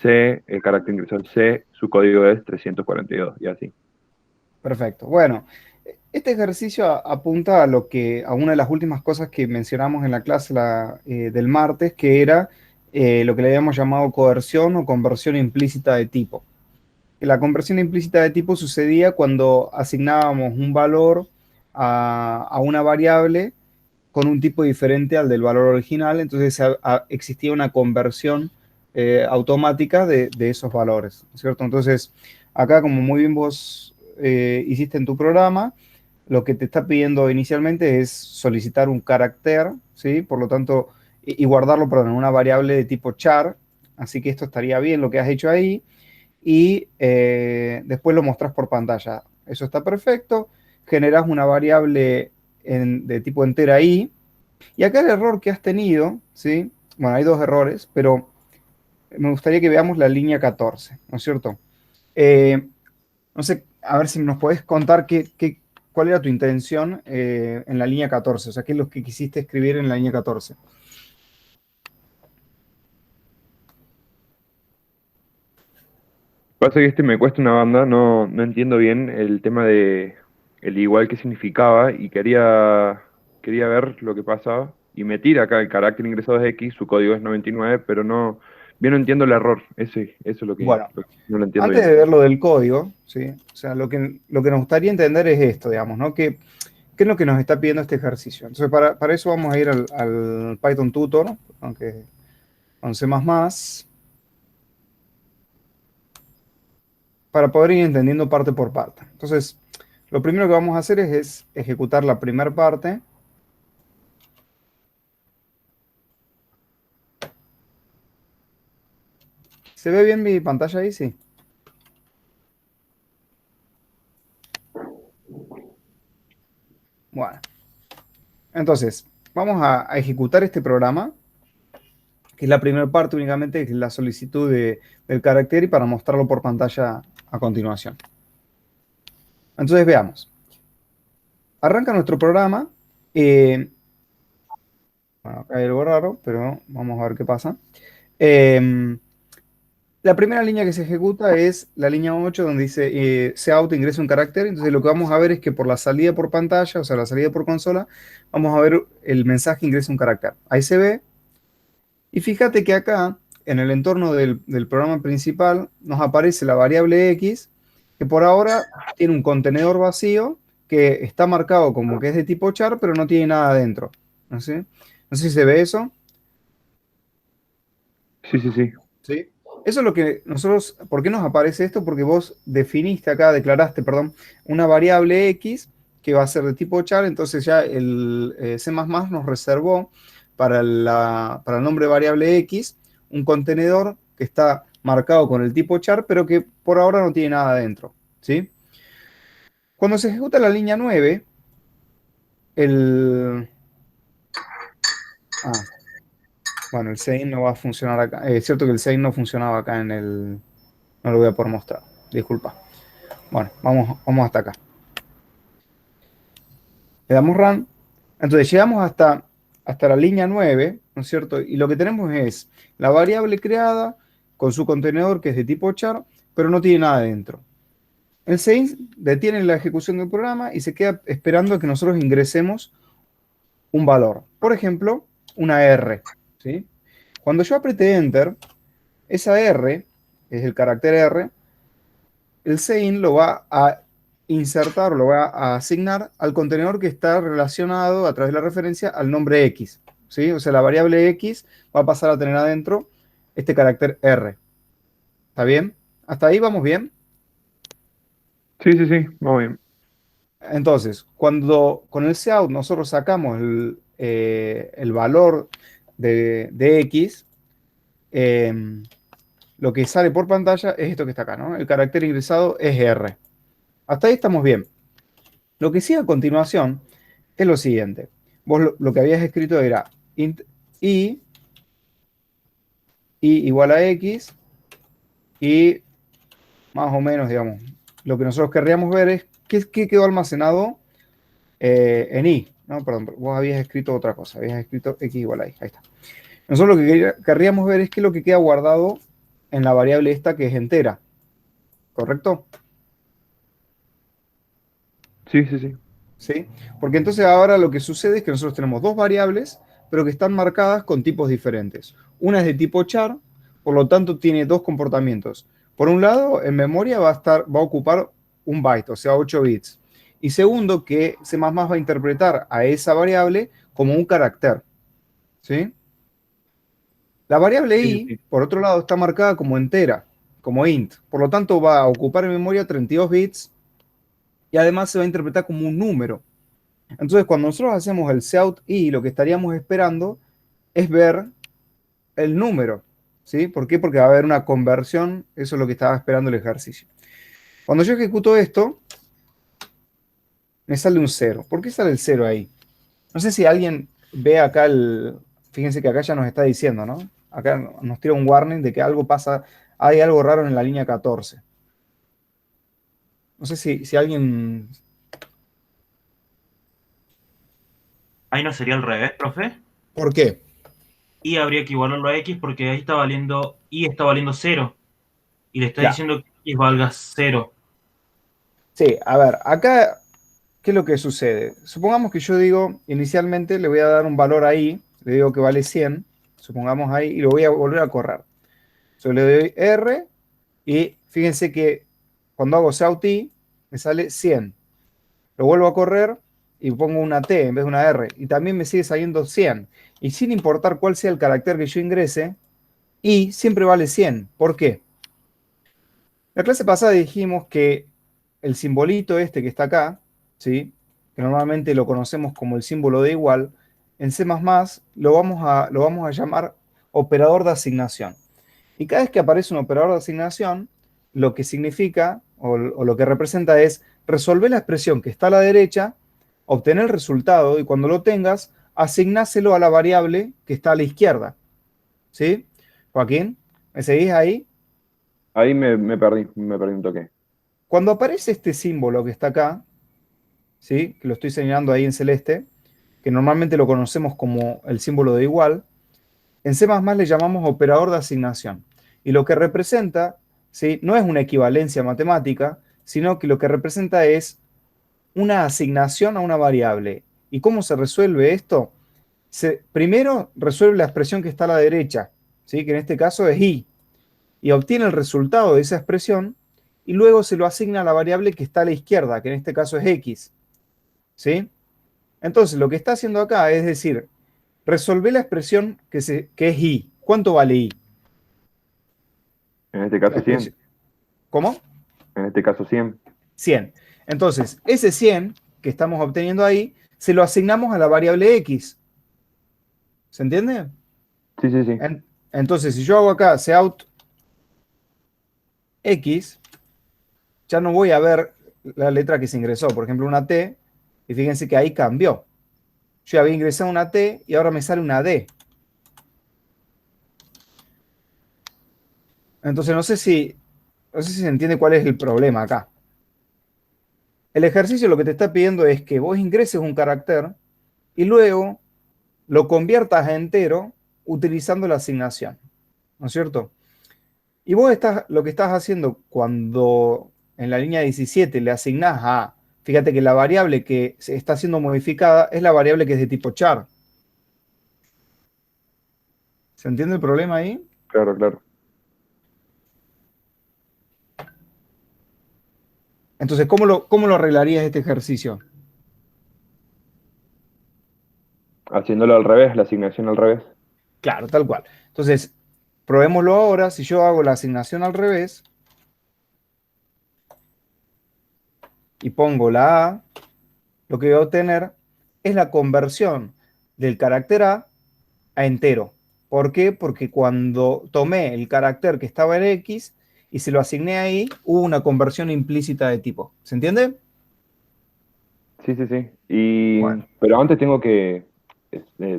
C, el carácter ingresado es C, su código es 342 y así. Perfecto. Bueno, este ejercicio apunta a a una de las últimas cosas que mencionamos en la clase del martes, que era lo que le habíamos llamado coerción o conversión implícita de tipo. La conversión implícita de tipo sucedía cuando asignábamos un valor a una variable con un tipo diferente al del valor original, entonces existía una conversión automática de esos valores, ¿cierto? Entonces, acá como muy bien vos hiciste en tu programa, lo que te está pidiendo inicialmente es solicitar un carácter, ¿sí? Por lo tanto, y guardarlo, perdón, en una variable de tipo char, así que esto estaría bien lo que has hecho ahí, y después lo mostrás por pantalla. Eso está perfecto, generás una variable de tipo entera i, y acá el error que has tenido, ¿sí? Bueno, hay dos errores, pero me gustaría que veamos la línea 14, ¿no es cierto? Eh, no sé, a ver si nos podés contar cuál era tu intención en la línea 14, o sea, qué es lo que quisiste escribir en la línea 14. Pasa que me cuesta una banda, no entiendo bien el tema de el igual que significaba y quería ver lo que pasaba. Y me tira acá el carácter ingresado es X, su código es 99, pero bien no entiendo el error. Eso es Bueno, lo que no lo entiendo antes bien. de ver lo del código, ¿sí? O sea, lo que nos gustaría entender es esto, digamos, ¿no? ¿Qué es lo que nos está pidiendo este ejercicio? Entonces, para eso vamos a ir al Python Tutor, aunque con C++, para poder ir entendiendo parte por parte. Entonces, lo primero que vamos a hacer es ejecutar la primera parte. ¿Se ve bien mi pantalla ahí? Sí. Bueno, entonces, vamos a ejecutar este programa, que es la primera parte únicamente, que es la solicitud del carácter y para mostrarlo por pantalla a continuación. Entonces, veamos. Arranca nuestro programa. Bueno, acá hay algo raro, pero vamos a ver qué pasa. Eh, La primera línea que se ejecuta es la línea 8 donde dice cout ingresa un carácter. Entonces lo que vamos a ver es que por la salida por pantalla, o sea, la salida por consola, vamos a ver el mensaje ingresa un carácter. Ahí se ve. Y fíjate que acá, en el entorno del programa principal, nos aparece la variable x, que por ahora tiene un contenedor vacío que está marcado como que es de tipo char, pero no tiene nada adentro. ¿No sé? No sé si se ve eso. Sí, sí, sí. ¿Sí? Eso es lo que nosotros, ¿por qué nos aparece esto? Porque vos definiste acá, declaraste, perdón, una variable x que va a ser de tipo char, entonces ya el C++ nos reservó para el nombre de variable x un contenedor que está marcado con el tipo char, pero que por ahora no tiene nada dentro, ¿sí? Cuando se ejecuta la línea 9 el... Ah, bueno, el sein no va a funcionar acá. Es cierto que el sein no funcionaba acá en el... No lo voy a poder mostrar, disculpa. Bueno, vamos hasta acá. Le damos run. Entonces llegamos hasta la línea 9, ¿no es cierto? Y lo que tenemos es la variable creada con su contenedor que es de tipo char, pero no tiene nada dentro. El Saints detiene la ejecución del programa y se queda esperando a que nosotros ingresemos un valor. Por ejemplo, una R, ¿sí? Cuando yo apriete Enter, esa R, es el carácter R, el sein lo va a insertar, lo va a asignar al contenedor que está relacionado a través de la referencia al nombre X, ¿sí? O sea, la variable X va a pasar a tener adentro este carácter R. ¿Está bien? ¿Hasta ahí vamos bien? Sí, sí, sí, vamos bien. Entonces, cuando con el cout nosotros sacamos el valor de X, eh, lo que sale por pantalla es esto que está acá, ¿no? El carácter ingresado es R. Hasta ahí estamos bien. Lo que sigue a continuación es lo siguiente. Vos lo que habías escrito era int i igual a x y más o menos, digamos, lo que nosotros querríamos ver es qué quedó almacenado en i, ¿no? Perdón, vos habías escrito otra cosa, habías escrito x igual a y, ahí está. Nosotros lo que querríamos ver es qué es lo que queda guardado en la variable esta que es entera, ¿correcto? Sí, sí, sí. ¿Sí? Porque entonces ahora lo que sucede es que nosotros tenemos dos variables, pero que están marcadas con tipos diferentes. Una es de tipo char, por lo tanto tiene dos comportamientos. Por un lado, en memoria va a ocupar un byte, o sea, 8 bits. Y segundo, que C++ va a interpretar a esa variable como un carácter. ¿Sí? La variable Sí, i, sí. por otro lado, está marcada como entera, como int. Por lo tanto, va a ocupar en memoria 32 bits y además se va a interpretar como un número. Entonces, cuando nosotros hacemos el seout i, lo que estaríamos esperando es ver el número. ¿Sí? ¿Por qué? Porque va a haber una conversión. Eso es lo que estaba esperando el ejercicio. Cuando yo ejecuto esto, me sale un cero. ¿Por qué sale el cero ahí? No sé si alguien ve acá el... Fíjense que acá ya nos está diciendo, ¿no? Acá nos tira un warning de que algo pasa, hay algo raro en la línea 14. No sé si alguien... Ahí no sería al revés, profe. ¿Por qué? Y habría que igualarlo a X porque ahí está valiendo, Y está valiendo cero. Y le está Claro. diciendo que X valga cero. Sí, a ver, acá, ¿qué es lo que sucede? Supongamos que yo digo, inicialmente le voy a dar un valor ahí, le digo que vale 100, supongamos ahí, y lo voy a volver a correr. Yo le doy R y fíjense que cuando hago SAUT me sale 100. Lo vuelvo a correr y pongo una T en vez de una R. Y también me sigue saliendo 100. Y sin importar cuál sea el carácter que yo ingrese, y siempre vale 100. ¿Por qué? La clase pasada dijimos que el simbolito este que está acá, ¿sí? Que normalmente lo conocemos como el símbolo de igual, en C++ lo vamos a llamar operador de asignación. Y cada vez que aparece un operador de asignación, lo que significa o lo que representa es resolver la expresión que está a la derecha, obtener el resultado y cuando lo tengas, asignáselo a la variable que está a la izquierda. ¿Sí? Joaquín, ¿me seguís ahí? Ahí me perdí un toque. Cuando aparece este símbolo que está acá, ¿sí? Que lo estoy señalando ahí en celeste, que normalmente lo conocemos como el símbolo de igual, en C++ le llamamos operador de asignación. Y lo que representa, ¿sí? No es una equivalencia matemática, sino que lo que representa es una asignación a una variable. ¿Y cómo se resuelve esto? Primero resuelve la expresión que está a la derecha, ¿sí? Que en este caso es y obtiene el resultado de esa expresión y luego se lo asigna a la variable que está a la izquierda, que en este caso es x. ¿Sí? Entonces, lo que está haciendo acá es decir, resolver la expresión que es i. ¿Cuánto vale i? En este La caso 100. expresión. ¿Cómo? En este caso 100. 100. Entonces, ese 100 que estamos obteniendo ahí, se lo asignamos a la variable x. ¿Se entiende? Sí, sí, sí. Entonces, si yo hago acá seout x, ya no voy a ver la letra que se ingresó, por ejemplo, una T, y fíjense que ahí cambió. Yo había ingresado una T y ahora me sale una D. Entonces, no sé si se entiende cuál es el problema acá. El ejercicio lo que te está pidiendo es que vos ingreses un carácter y luego lo conviertas a entero utilizando la asignación, ¿no es cierto? Y vos lo que estás haciendo cuando en la línea 17 le asignás fíjate que la variable que se está siendo modificada es la variable que es de tipo char. ¿Se entiende el problema ahí? Claro, claro. Entonces, ¿cómo lo arreglarías este ejercicio? Haciéndolo al revés, la asignación al revés. Claro, tal cual. Entonces, probémoslo ahora. Si yo hago la asignación al revés y pongo la A, lo que voy a obtener es la conversión del carácter a entero. ¿Por qué? Porque cuando tomé el carácter que estaba en X y se lo asigné ahí, hubo una conversión implícita de tipo. ¿Se entiende? Sí, sí, sí. Bueno. Pero antes tengo que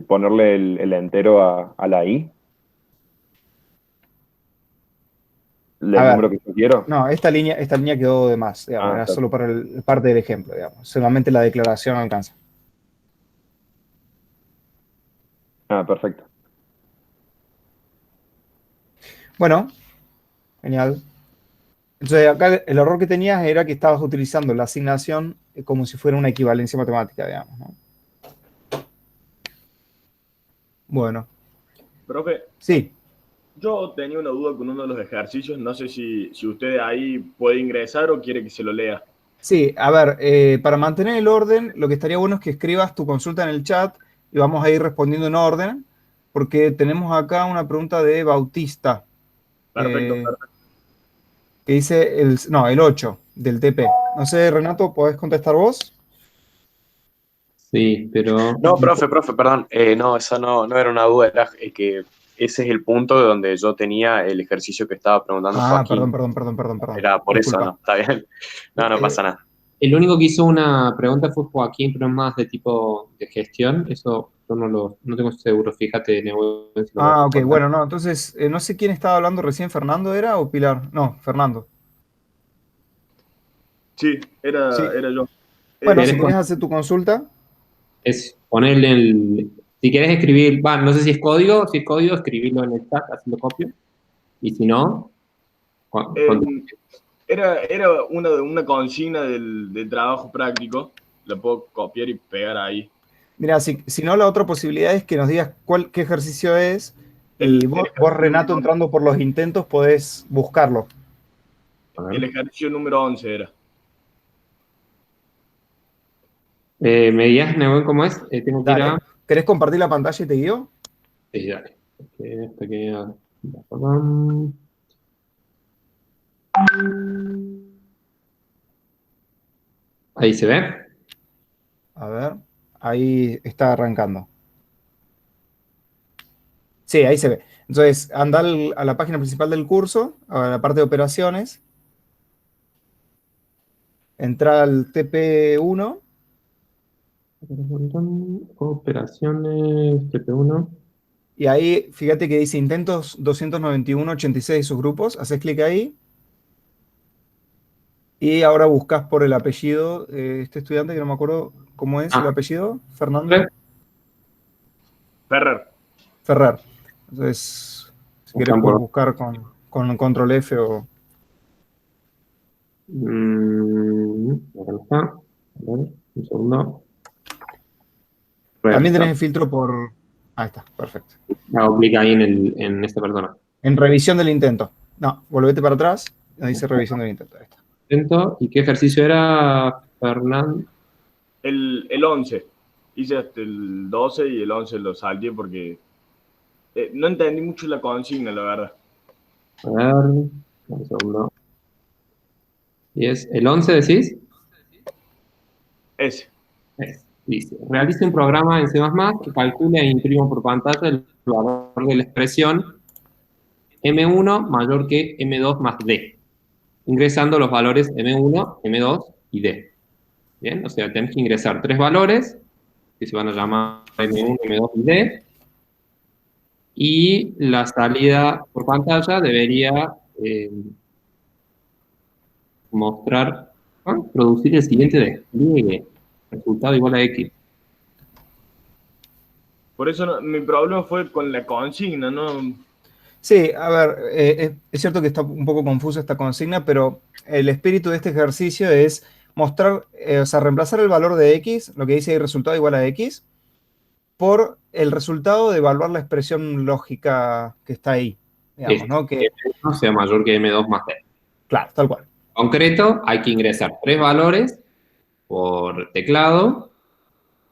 ponerle el entero a la i, A el ver, número que yo quiero. no, esta línea quedó de más, digamos, Ah, era está. solo para parte del ejemplo, digamos. Solamente la declaración alcanza. Ah, perfecto. Bueno, Genial. Entonces, acá el error que tenías era que estabas utilizando la asignación como si fuera una equivalencia matemática, digamos, ¿no? Bueno, Profe, sí. yo tenía una duda con uno de los ejercicios, no sé si usted ahí puede ingresar o quiere que se lo lea. Sí, a ver, para mantener el orden, lo que estaría bueno es que escribas tu consulta en el chat y vamos a ir respondiendo en orden, porque tenemos acá una pregunta de Bautista, Perfecto, eh, perfecto. que dice, no, el 8 del TP. No sé, Renato, ¿podés contestar vos? Sí, pero... No, profe, perdón. No, esa no era una duda, era que ese es el punto donde yo tenía el ejercicio que estaba preguntando Ah, Joaquín. perdón. Era por eso, Disculpa. ¿no? Está bien. No Eh, pasa nada. El único que hizo una pregunta fue Joaquín, pero es más de tipo de gestión. Eso yo no tengo seguro. Fíjate, Nehuen, si lo puedes ok, recordar. bueno, no, entonces, no sé quién estaba hablando recién, ¿Fernando era o Pilar? No, Fernando. Sí, Sí. era yo. Bueno, ¿Querés si querés con- hacer tu consulta, Es ponerle el... Si querés escribir, no sé si es código, escribirlo en el chat, así lo copio. Y si no, Eh, era una consigna del trabajo práctico, la puedo copiar y pegar ahí. mira, si no, la otra posibilidad es que nos digas qué ejercicio es y El vos, ejercicio Renato, número, entrando por los intentos, podés buscarlo. a ver. el ejercicio número 11 era. ¿Me dirías, Nehuen, cómo es? Tengo que ir a... Dale. ¿Querés compartir la pantalla y te guío? Sí, dale. Pequeña... Ahí se ve. A ver, ahí está arrancando. Sí, ahí se ve. Entonces, anda a la página principal del curso, a la parte de operaciones, entra al TP1 Operaciones, TP1. y ahí fíjate que dice intentos 291, 86 y sus grupos. Haces clic ahí y ahora buscas por el apellido de este estudiante que no me acuerdo cómo es el Ah, apellido, Fernando Ferrer. Ferrer. Entonces, si querés están puedes por... buscar con control F o... Acá no está. A ver, un segundo. También Está. tenés el filtro por... Ahí está, perfecto. Hago clic ahí en esta persona. En revisión del intento. No, volvete para atrás. Ahí dice revisión del intento. Ahí está. Intento. ¿Y qué ejercicio era, Fernando? El 11. Hice hasta el 12 y el 11 lo salté porque no entendí mucho la consigna, la verdad. A ver, un segundo. ¿Y es el 11 decís? Ese. Dice, realice un programa en C++ que calcule e imprima por pantalla el valor de la expresión M1 mayor que M2 más D, ingresando los valores M1, M2 y D. Bien, o sea, tenés que ingresar tres valores que se van a llamar M1, M2 y D, y la salida por pantalla debería mostrar, producir el siguiente despliegue, resultado igual a X. Por eso mi problema fue con la consigna, ¿no? Sí, a ver, es cierto que está un poco confusa esta consigna, pero el espíritu de este ejercicio es mostrar, o sea, reemplazar el valor de x, lo que dice ahí resultado igual a x, por el resultado de evaluar la expresión lógica que está ahí, digamos, ¿no? Que, M1 sea mayor que M2 más D. claro, tal cual. En concreto, hay que ingresar tres valores por teclado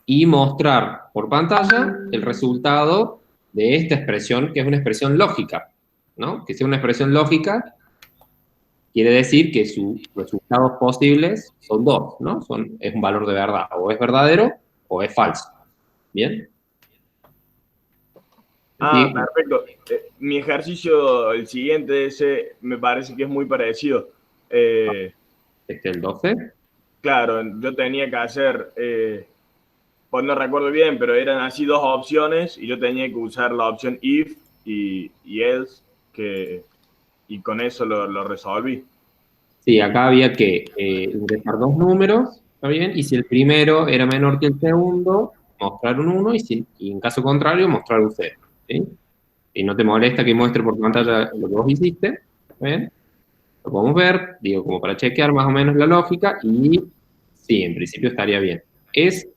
y mostrar por pantalla el resultado de esta expresión, que es una expresión lógica, ¿no? Que sea una expresión lógica quiere decir que sus resultados posibles son dos, ¿no? Es un valor de verdad, o es verdadero o es falso. ¿Bien? Ah, Sí, perfecto. Mi ejercicio, el siguiente, ese, me parece que es muy parecido. el 12. Claro, yo tenía que hacer, pues no recuerdo bien, pero eran así dos opciones y yo tenía que usar la opción if y else, y con eso lo resolví. Sí, acá había que ingresar dos números, ¿está bien? Y si el primero era menor que el segundo, mostrar un 1 y en caso contrario, mostrar un 0. ¿Sí? Y no te molesta que muestre por pantalla lo que vos hiciste, ¿está bien? Lo podemos ver, digo, como para chequear más o menos la lógica, y sí, en principio estaría bien. Es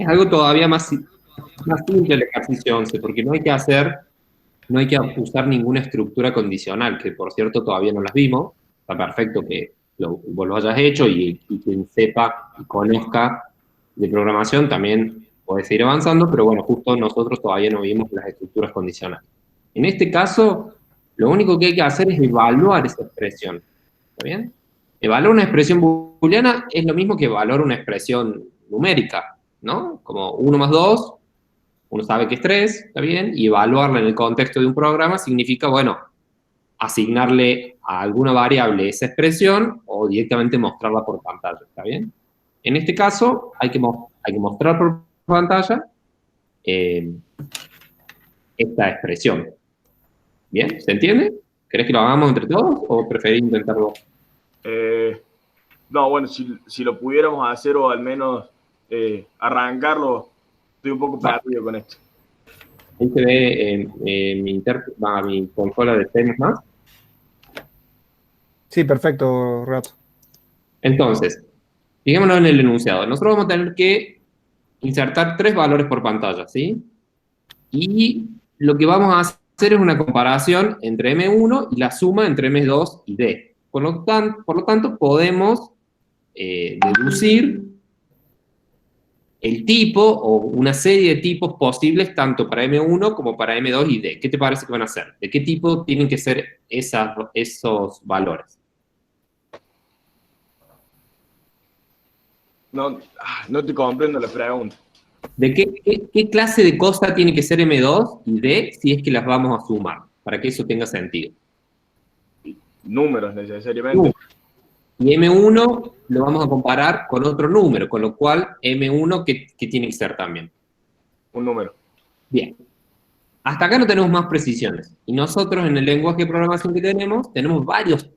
algo todavía más simple el ejercicio 11, porque no hay que usar ninguna estructura condicional, que por cierto todavía no las vimos. Está perfecto que vos lo hayas hecho y quien sepa y conozca de programación también puede seguir avanzando, pero bueno, justo nosotros todavía no vimos las estructuras condicionales. En este caso, lo único que hay que hacer es evaluar esa expresión. ¿Está bien? Evaluar una expresión booleana es lo mismo que evaluar una expresión numérica, ¿no? Como 1 más 2, uno sabe que es 3, ¿está bien? Y evaluarla en el contexto de un programa significa, bueno, asignarle a alguna variable esa expresión o directamente mostrarla por pantalla, ¿está bien? En este caso, hay que mostrar por pantalla esta expresión. ¿Bien? ¿Se entiende? ¿Querés que lo hagamos entre todos o preferís intentarlo? No, bueno, si lo pudiéramos hacer o al menos arrancarlo, estoy un poco perdido con esto. Ahí se ve mi consola de C++. Sí, perfecto, Rato. Entonces, fijémonos en el enunciado. Nosotros vamos a tener que insertar 3 valores por pantalla, ¿sí? Y lo que vamos a hacer es una comparación entre M1 y la suma entre M2 y D. Por lo tanto, podemos deducir el tipo o una serie de tipos posibles tanto para M1 como para M2 y D. ¿Qué te parece que van a ser? ¿De qué tipo tienen que ser esos valores? No te comprendo la pregunta. ¿De qué clase de cosa tiene que ser M2 y D si es que las vamos a sumar? Para que eso tenga sentido. Números, necesariamente. Y M1 lo vamos a comparar con otro número, con lo cual M1, ¿qué tiene que ser también? Un número. Bien. Hasta acá no tenemos más precisiones. Y nosotros en el lenguaje de programación que tenemos varias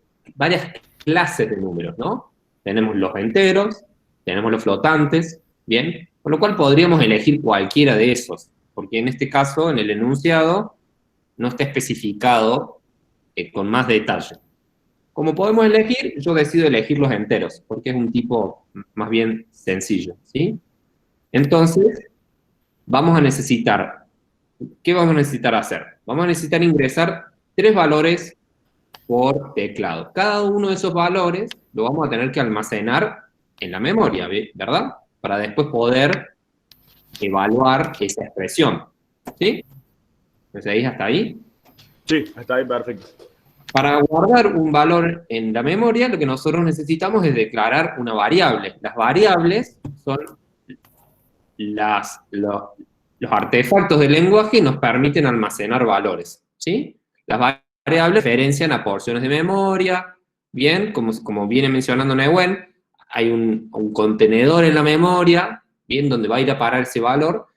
clases de números, ¿no? Tenemos los enteros, tenemos los flotantes, ¿bien? Con lo cual podríamos elegir cualquiera de esos, porque en este caso, en el enunciado, no está especificado con más detalle. Como podemos elegir, yo decido elegir los enteros, porque es un tipo más bien sencillo, ¿sí? Entonces, vamos a necesitar, ¿qué vamos a necesitar hacer? Vamos a necesitar ingresar 3 valores por teclado. Cada uno de esos valores lo vamos a tener que almacenar en la memoria, ¿verdad? Para después poder evaluar esa expresión, ¿sí? ¿Me seguís hasta ahí? Sí, está ahí, perfecto. Para guardar un valor en la memoria, lo que nosotros necesitamos es declarar una variable. Las variables son los artefactos del lenguaje que nos permiten almacenar valores, ¿sí? Las variables referencian a porciones de memoria, bien, como viene mencionando Nehuen, hay un contenedor en la memoria, bien, donde va a ir a parar ese valor.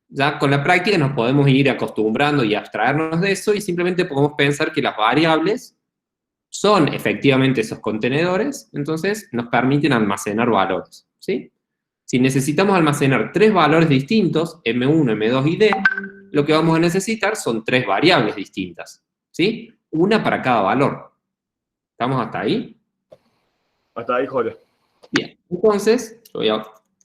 Ya con la práctica nos podemos ir acostumbrando y abstraernos de eso y simplemente podemos pensar que las variables son efectivamente esos contenedores, entonces nos permiten almacenar valores, ¿sí? Si necesitamos almacenar 3 valores distintos, M1, M2 y D, lo que vamos a necesitar son 3 variables distintas, ¿sí? Una para cada valor. ¿Estamos hasta ahí? Hasta ahí, Jorge. Bien, entonces,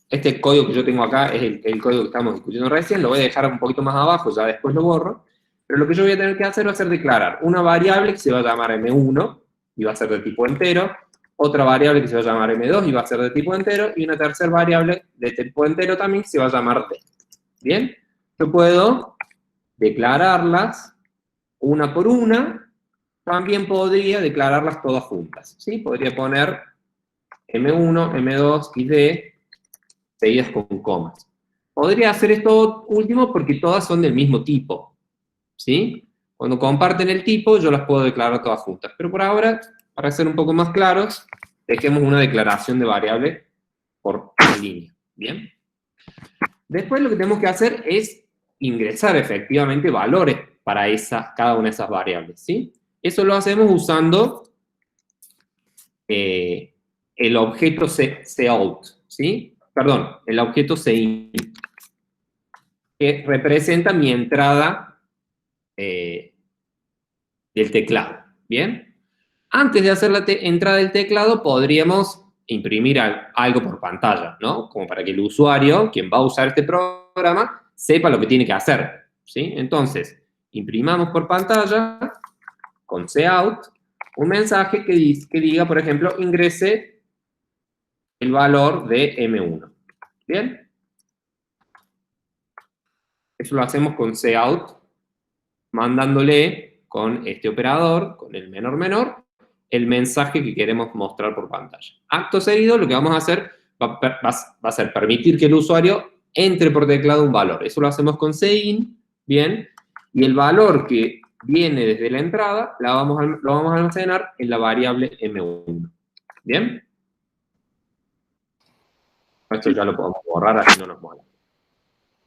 este código que yo tengo acá es el código que estamos discutiendo recién, lo voy a dejar un poquito más abajo, ya después lo borro, pero lo que yo voy a tener que hacer va a ser declarar una variable que se va a llamar M1 y va a ser de tipo entero, otra variable que se va a llamar M2 y va a ser de tipo entero, y una tercera variable de tipo entero también que se va a llamar D. ¿Bien? Yo puedo declararlas una por una, también podría declararlas todas juntas, ¿sí? Podría poner M1, M2 y D seguidas con comas. Podría hacer esto último porque todas son del mismo tipo, ¿sí? Cuando comparten el tipo, yo las puedo declarar todas juntas. Pero por ahora, para ser un poco más claros, dejemos una declaración de variable por línea, ¿bien? Después lo que tenemos que hacer es ingresar efectivamente valores para cada una de esas variables, ¿sí? Eso lo hacemos usando el objeto cout, ¿sí? Perdón, el objeto cin, que representa mi entrada del teclado, ¿bien? Antes de hacer la entrada del teclado, podríamos imprimir algo por pantalla, ¿no? Como para que el usuario, quien va a usar este programa, sepa lo que tiene que hacer, ¿sí? Entonces, imprimamos por pantalla, con cout, un mensaje que diga, por ejemplo, ingrese el valor de M1. ¿Bien? Eso lo hacemos con cout, mandándole con este operador, con el menor, el mensaje que queremos mostrar por pantalla. Acto seguido, lo que vamos a hacer va a ser permitir que el usuario entre por teclado un valor. Eso lo hacemos con cin, ¿bien? Y el valor que viene desde la entrada lo vamos a almacenar en la variable M1. ¿Bien? Esto ya lo podemos borrar, así no nos mola.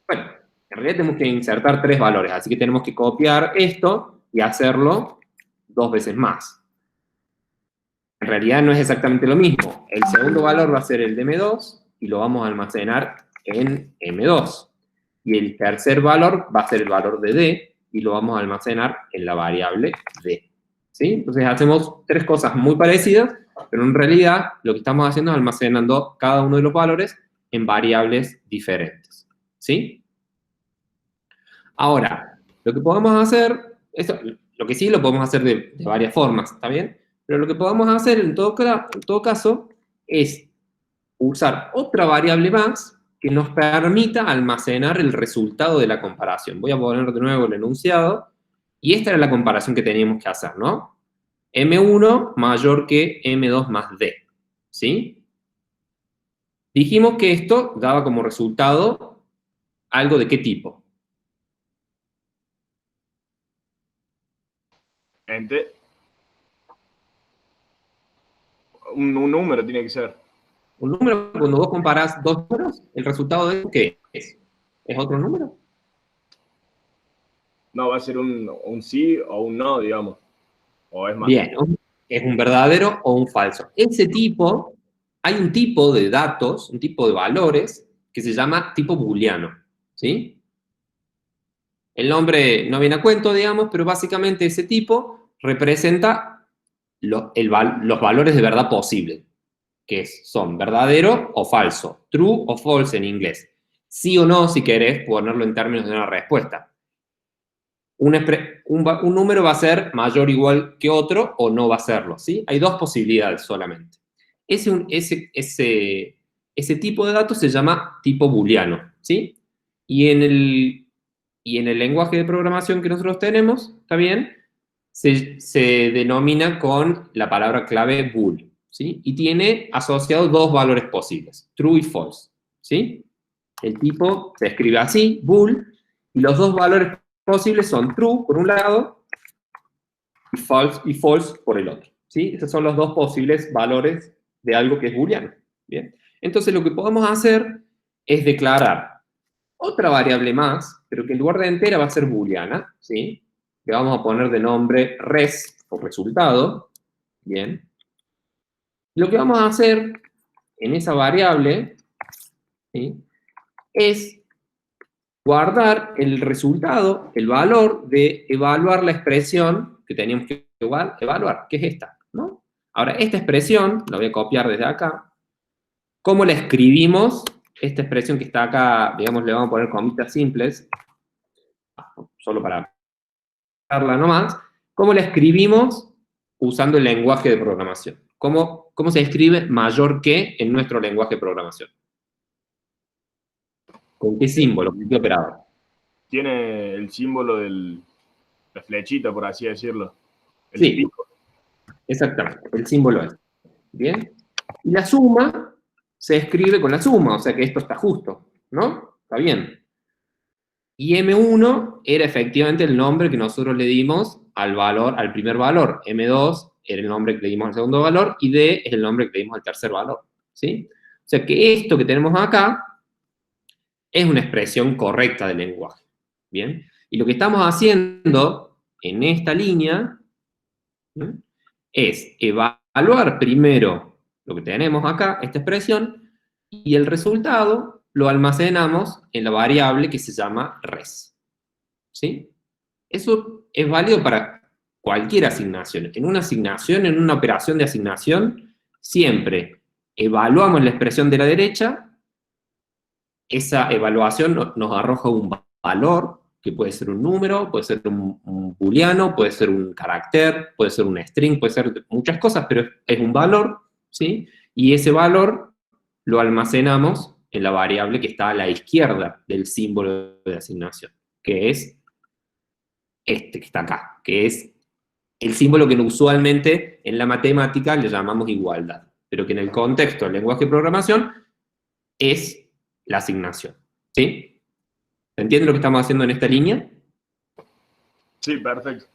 Bueno, en realidad tenemos que insertar 3 valores, así que tenemos que copiar esto y hacerlo 2 veces más. En realidad no es exactamente lo mismo. El segundo valor va a ser el de M2 y lo vamos a almacenar en M2. Y el tercer valor va a ser el valor de D y lo vamos a almacenar en la variable D. ¿Sí? Entonces hacemos 3 cosas muy parecidas, pero en realidad lo que estamos haciendo es almacenando cada uno de los valores en variables diferentes. ¿Sí? Ahora, lo que podemos hacer, lo que sí lo podemos hacer de varias formas, ¿está bien? Pero lo que podemos hacer en todo caso es usar otra variable más que nos permita almacenar el resultado de la comparación. Voy a poner de nuevo el enunciado, y esta era la comparación que teníamos que hacer, ¿no? M1 mayor que M2 más D, ¿sí? Dijimos que esto daba como resultado algo de qué tipo. Un número tiene que ser. Un número, cuando vos comparás 2 números, ¿el resultado de eso qué es? ¿Es otro número? No, va a ser un sí o un no, digamos. O es más. Bien, es un verdadero o un falso. Ese tipo, hay un tipo de datos, un tipo de valores, que se llama tipo booleano, ¿sí? El nombre no viene a cuento, digamos, pero básicamente ese tipo representa los valores de verdad posibles, que son verdadero o falso, true o false en inglés. Sí o no, si querés ponerlo en términos de una respuesta. Un número va a ser mayor o igual que otro o no va a serlo, ¿sí? Hay 2 posibilidades solamente. Ese tipo de datos se llama tipo booleano, ¿sí? Y en el lenguaje de programación que nosotros tenemos, ¿está bien? Se denomina con la palabra clave bool, ¿sí? Y tiene asociados 2 valores posibles, true y false, ¿sí? El tipo se escribe así, bool, y los 2 valores posibles son true por un lado y false por el otro, ¿sí? Esos son los 2 posibles valores de algo que es booleano, ¿bien? Entonces lo que podemos hacer es declarar otra variable más, pero que en lugar de entera va a ser booleana, ¿sí? Que vamos a poner de nombre res, por resultado, ¿bien? Lo que vamos a hacer en esa variable, ¿sí? Es guardar el resultado, el valor de evaluar la expresión que teníamos que evaluar, que es esta, ¿no? Ahora, esta expresión, la voy a copiar desde acá. ¿Cómo la escribimos? Esta expresión que está acá, digamos, le vamos a poner comitas simples, solo para verla nomás. ¿Cómo la escribimos? Usando el lenguaje de programación. ¿Cómo se escribe mayor que en nuestro lenguaje de programación? ¿Con qué símbolo? ¿Con qué operador? Tiene el símbolo de la flechita, por así decirlo. El sí, pico. Exactamente, el símbolo es. ¿Bien? Y la suma se escribe con la suma, o sea que esto está justo, ¿no? Está bien. Y M1 era efectivamente el nombre que nosotros le dimos al primer valor. M2 era el nombre que le dimos al segundo valor, y D es el nombre que le dimos al tercer valor, ¿sí? O sea que esto que tenemos acá es una expresión correcta del lenguaje, ¿bien? Y lo que estamos haciendo en esta línea, ¿no?, es evaluar primero lo que tenemos acá, esta expresión, y el resultado lo almacenamos en la variable que se llama res, ¿sí? Eso es válido para cualquier asignación. En una asignación, en una operación de asignación, siempre evaluamos la expresión de la derecha, esa evaluación nos arroja un valor, que puede ser un número, puede ser un booleano, puede ser un carácter, puede ser un string, puede ser muchas cosas, pero es un valor, ¿sí? Y ese valor lo almacenamos en la variable que está a la izquierda del símbolo de asignación, que es este que está acá, que es el símbolo que usualmente en la matemática le llamamos igualdad, pero que en el contexto del lenguaje de programación es la asignación, ¿sí? ¿Entienden lo que estamos haciendo en esta línea? Sí, perfecto.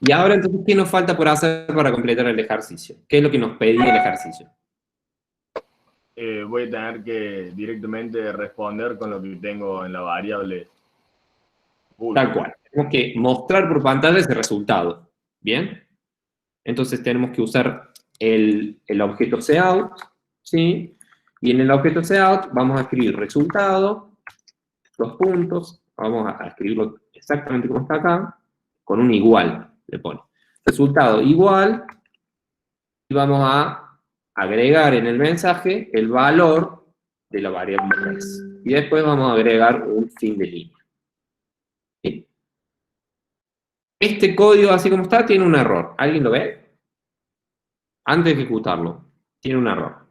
Y ahora, entonces, ¿qué nos falta por hacer para completar el ejercicio? ¿Qué es lo que nos pedía el ejercicio? Voy a tener que directamente responder con lo que tengo en la variable. Tal cual. Tenemos que mostrar por pantalla ese resultado. ¿Bien? Entonces tenemos que usar el objeto cout, ¿sí? Y en el objeto cout vamos a escribir resultado, dos puntos, vamos a escribirlo exactamente como está acá, con un igual, le pone. Resultado igual, y vamos a agregar en el mensaje el valor de la variable res. Y después vamos a agregar un fin de línea. ¿Sí? Este código, así como está, tiene un error. ¿Alguien lo ve? Antes de ejecutarlo, tiene un error.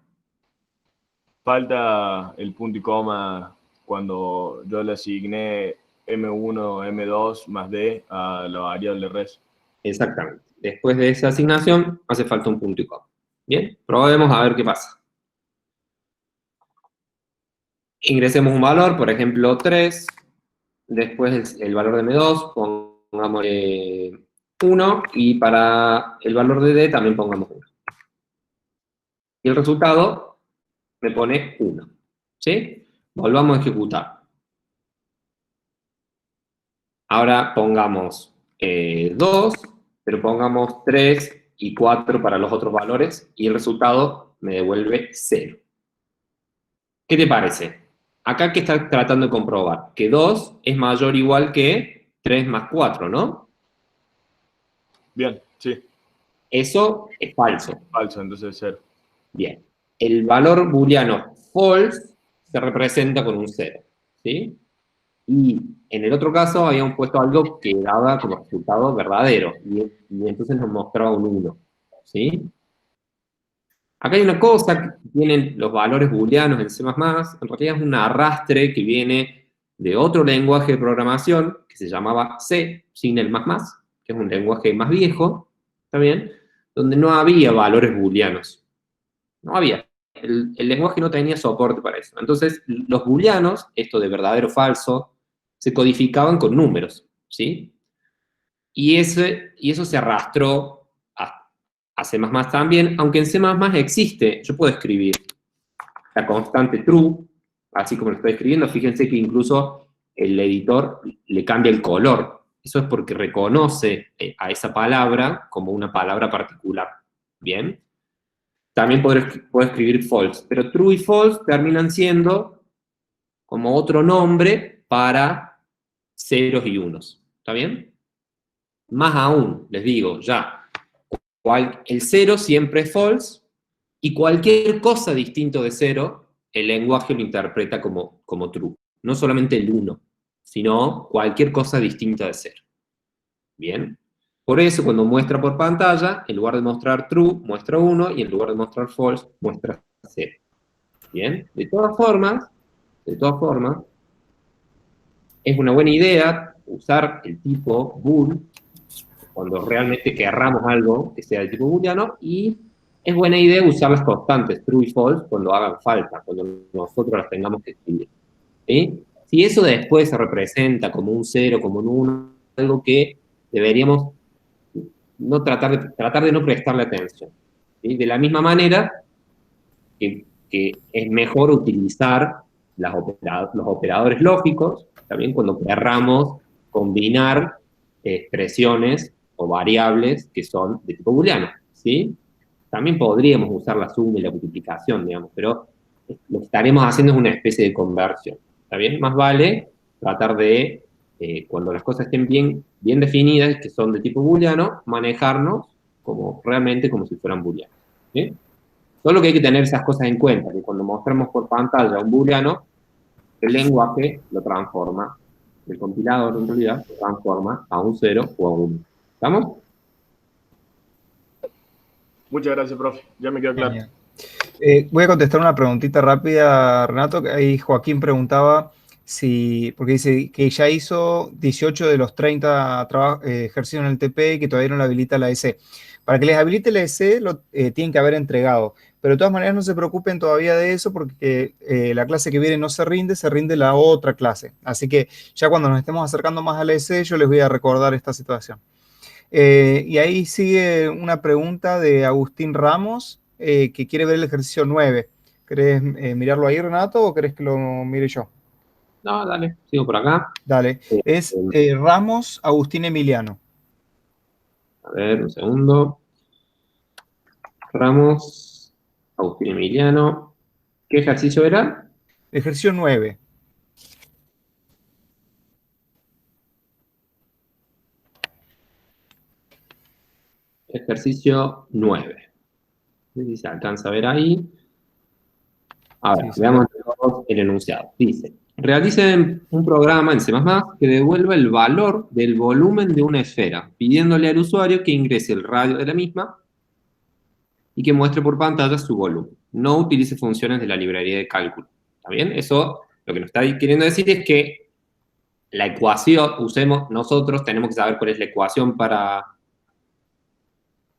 Falta el punto y coma cuando yo le asigné M1, M2 más D a la variable res. Exactamente. Después de esa asignación, hace falta un punto y coma. Bien, probemos a ver qué pasa. Ingresemos un valor, por ejemplo, 3. Después el valor de M2, pongámosle 1. Y para el valor de D también pongamos 1. Y el resultado me pone 1. ¿Sí? Volvamos a ejecutar. Ahora pongamos 2, pero pongamos 3 y 4 para los otros valores, y el resultado me devuelve 0. ¿Qué te parece? Acá, ¿qué está tratando de comprobar? Que 2 es mayor o igual que 3 más 4, ¿no? Bien, sí. Eso es falso. Falso, entonces 0. Bien. El valor booleano false se representa con un 0, ¿sí? Y en el otro caso habíamos puesto algo que daba como resultado verdadero, y entonces nos mostraba un 1, ¿sí? Acá hay una cosa que tienen los valores booleanos en C++, en realidad es un arrastre que viene de otro lenguaje de programación que se llamaba C, sin el más, que es un lenguaje más viejo, ¿está bien? Donde no había valores booleanos. No había. El lenguaje no tenía soporte para eso. Entonces, los booleanos, esto de verdadero o falso, se codificaban con números, ¿sí? Y eso se arrastró a C++ también, aunque en C++ existe, yo puedo escribir la constante true, así como lo estoy escribiendo. Fíjense que incluso el editor le cambia el color. Eso es porque reconoce a esa palabra como una palabra particular, ¿bien? También puedo escribir false, pero true y false terminan siendo como otro nombre para ceros y unos, ¿está bien? Más aún, les digo, ya, el 0 siempre es false, y cualquier cosa distinto de 0, el lenguaje lo interpreta como true. No solamente el 1, sino cualquier cosa distinta de 0. ¿Bien? Por eso, cuando muestra por pantalla, en lugar de mostrar true, muestra 1, y en lugar de mostrar false, muestra 0. ¿Bien? De todas formas, es una buena idea usar el tipo bool cuando realmente querramos algo que sea de tipo booleano, y es buena idea usar las constantes true y false cuando hagan falta, cuando nosotros las tengamos que escribir. ¿Sí? Si eso después se representa como un 0, como un 1, algo que deberíamos no tratar de no prestarle atención. ¿Sí? De la misma manera que es mejor utilizar los operadores lógicos, también cuando querramos combinar expresiones o variables que son de tipo booleano, ¿sí? También podríamos usar la suma y la multiplicación, digamos, pero lo que estaremos haciendo es una especie de conversión, ¿está bien? Más vale tratar de cuando las cosas estén bien definidas, que son de tipo booleano, manejarnos realmente como si fueran booleanos. ¿Sí? Solo que hay que tener esas cosas en cuenta, que cuando mostramos por pantalla un booleano, el lenguaje lo transforma, el compilador en realidad lo transforma a un 0 o a un 1. ¿Estamos? Muchas gracias, profe. Ya me quedó claro. Genial. Voy a contestar una preguntita rápida, Renato. Ahí Joaquín preguntaba porque dice que ya hizo 18 de los 30 ejercicios en el TP y que todavía no le habilita la EC. Para que les habilite la EC, lo tienen que haber entregado. Pero de todas maneras no se preocupen todavía de eso porque la clase que viene no se rinde la otra clase. Así que ya cuando nos estemos acercando más a la EC, yo les voy a recordar esta situación. Y ahí sigue una pregunta de Agustín Ramos, que quiere ver el ejercicio 9. ¿Querés mirarlo ahí, Renato, o querés que lo mire yo? No, dale, sigo por acá. Dale. Es Ramos Agustín Emiliano. A ver, un segundo. Ramos, Agustín Emiliano. ¿Qué ejercicio era? Ejercicio 9. Ejercicio 9. No sé si se alcanza a ver ahí. A ver, Sí, veamos el enunciado. Dice, realicen un programa en C++ que devuelva el valor del volumen de una esfera, pidiéndole al usuario que ingrese el radio de la misma y que muestre por pantalla su volumen. No utilice funciones de la librería de cálculo. ¿Está bien? Eso lo que nos está queriendo decir es que la ecuación, nosotros tenemos que saber cuál es la ecuación para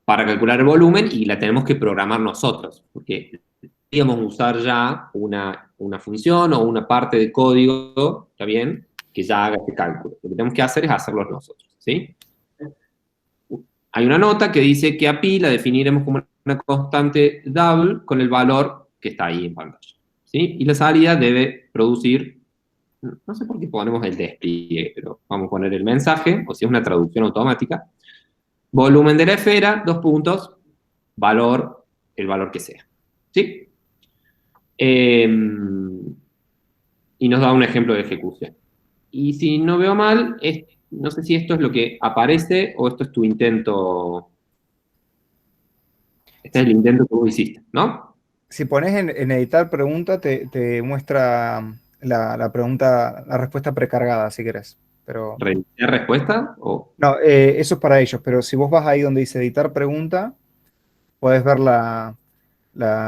calcular el volumen y la tenemos que programar nosotros, porque podríamos usar ya una función o una parte de código, ¿está bien?, que ya haga este cálculo. Lo que tenemos que hacer es hacerlo nosotros, ¿sí? Hay una nota que dice que a pi la definiremos como una constante double con el valor que está ahí en pantalla, ¿sí? Y la salida debe producir, no sé por qué ponemos el despliegue, pero vamos a poner el mensaje, o si es una traducción automática, volumen de la esfera, 2 puntos, valor, el valor que sea, ¿sí? Y nos da un ejemplo de ejecución. Y si no veo mal, no sé si esto es lo que aparece o esto es tu intento. Este es el intento que vos hiciste, ¿no? Si pones en editar pregunta, te muestra la pregunta, la respuesta precargada, si querés. Pero ¿Reiniciar respuesta? O... no, eso es para ellos, pero si vos vas ahí donde dice editar pregunta, podés ver la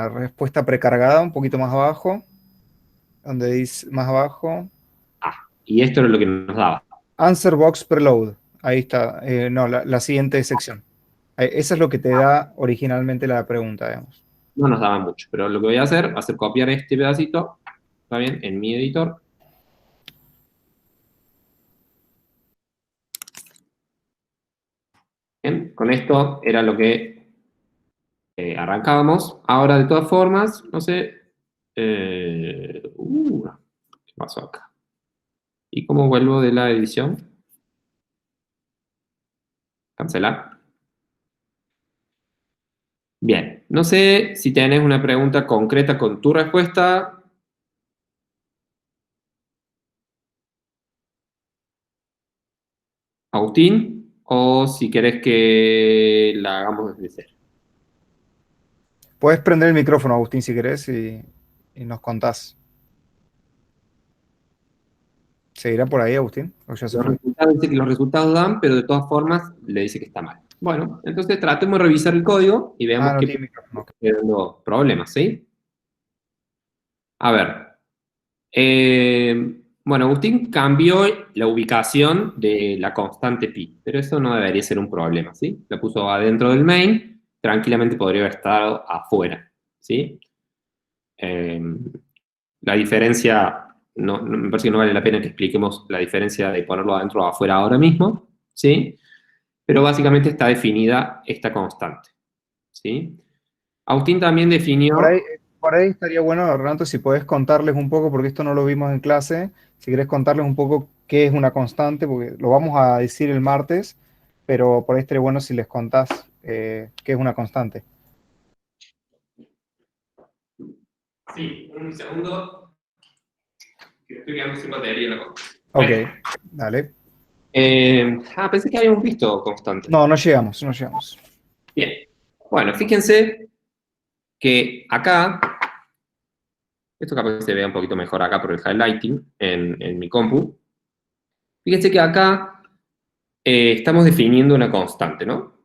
respuesta precargada un poquito más abajo, donde dice más abajo. Y esto era lo que nos daba. Answer box preload. Ahí está. No, la siguiente sección. Eso es lo que te da originalmente la pregunta, digamos. No nos daba mucho, pero lo que voy a hacer va a ser copiar este pedacito, ¿está bien?, en mi editor. Bien, con esto era lo que arrancábamos. Ahora, de todas formas, no sé... ¿qué pasó acá? ¿Y cómo vuelvo de la edición? Cancelar. Bien, no sé si tenés una pregunta concreta con tu respuesta. Agustín, o si querés que la hagamos desde cero. Puedes prender el micrófono, Agustín, si querés, y nos contás. ¿Seguirá por ahí, Agustín? ¿O ya se fue? Dice que los resultados dan, pero de todas formas le dice que está mal. Bueno, entonces tratemos de revisar el código y veamos no qué tiene micrófono. dando problemas, ¿sí? A ver. Bueno, Agustín cambió la ubicación de la constante pi, pero eso no debería ser un problema, ¿sí? La puso adentro del main, tranquilamente podría haber estado afuera, ¿sí? La diferencia, me parece que no vale la pena que expliquemos la diferencia de ponerlo adentro o afuera ahora mismo, ¿sí? Pero básicamente está definida esta constante, ¿sí? Agustín también definió... Por ahí estaría bueno, Renato, si podés contarles un poco, porque esto no lo vimos en clase, si querés contarles un poco qué es una constante, porque lo vamos a decir el martes, pero por ahí estaría bueno si les contás qué es una constante. Sí, un segundo. Que estoy quedando sin batería la cosa. Ok, dale. Pensé que habíamos visto constante. No, no llegamos, no llegamos. Bien. Bueno, fíjense que acá, esto capaz que se vea un poquito mejor acá por el highlighting en mi compu. Fíjense que acá estamos definiendo una constante, ¿no?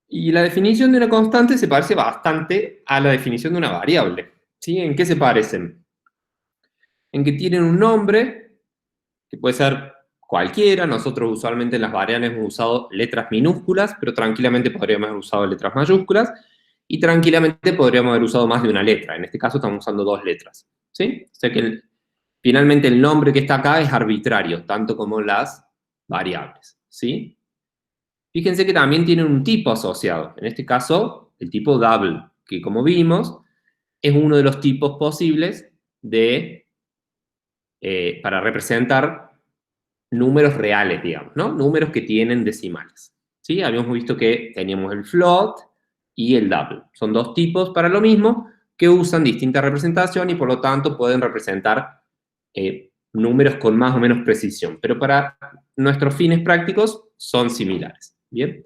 Y la definición de una constante se parece bastante a la definición de una variable. ¿Sí? ¿En qué se parecen? En que tienen un nombre, que puede ser cualquiera. Nosotros usualmente en las variables hemos usado letras minúsculas, pero tranquilamente podríamos haber usado letras mayúsculas, y tranquilamente podríamos haber usado más de una letra. En este caso estamos usando 2 letras. ¿Sí? O sea que finalmente el nombre que está acá es arbitrario, tanto como las variables. ¿Sí? Fíjense que también tienen un tipo asociado. En este caso, el tipo double, que como vimos, es uno de los tipos posibles para representar números reales, digamos, ¿no? Números que tienen decimales. ¿Sí? Habíamos visto que teníamos el float y el double. Son 2 tipos para lo mismo que usan distinta representación y por lo tanto pueden representar números con más o menos precisión. Pero para nuestros fines prácticos son similares. ¿Bien?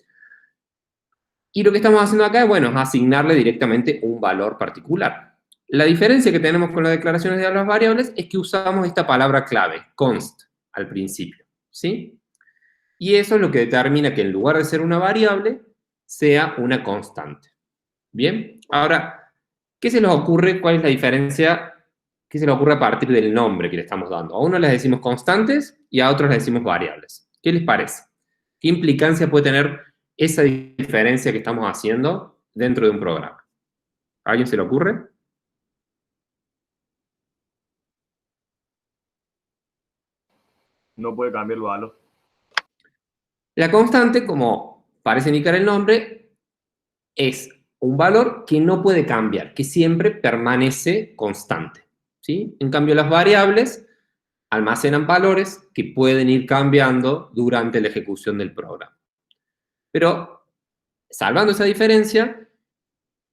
Y lo que estamos haciendo acá es, bueno, asignarle directamente un valor particular. La diferencia que tenemos con las declaraciones de las variables es que usamos esta palabra clave, const, al principio, ¿sí? Y eso es lo que determina que en lugar de ser una variable, sea una constante. ¿Bien? Ahora, ¿qué se les ocurre? ¿Cuál es la diferencia? ¿Qué se les ocurre a partir del nombre que le estamos dando? A uno les decimos constantes y a otros les decimos variables. ¿Qué les parece? ¿Qué implicancia puede tener esa diferencia que estamos haciendo dentro de un programa? ¿A alguien se le ocurre? No puede cambiar el valor. La constante, como parece indicar el nombre, es un valor que no puede cambiar, que siempre permanece constante. ¿Sí? En cambio, las variables almacenan valores que pueden ir cambiando durante la ejecución del programa. Pero, salvando esa diferencia,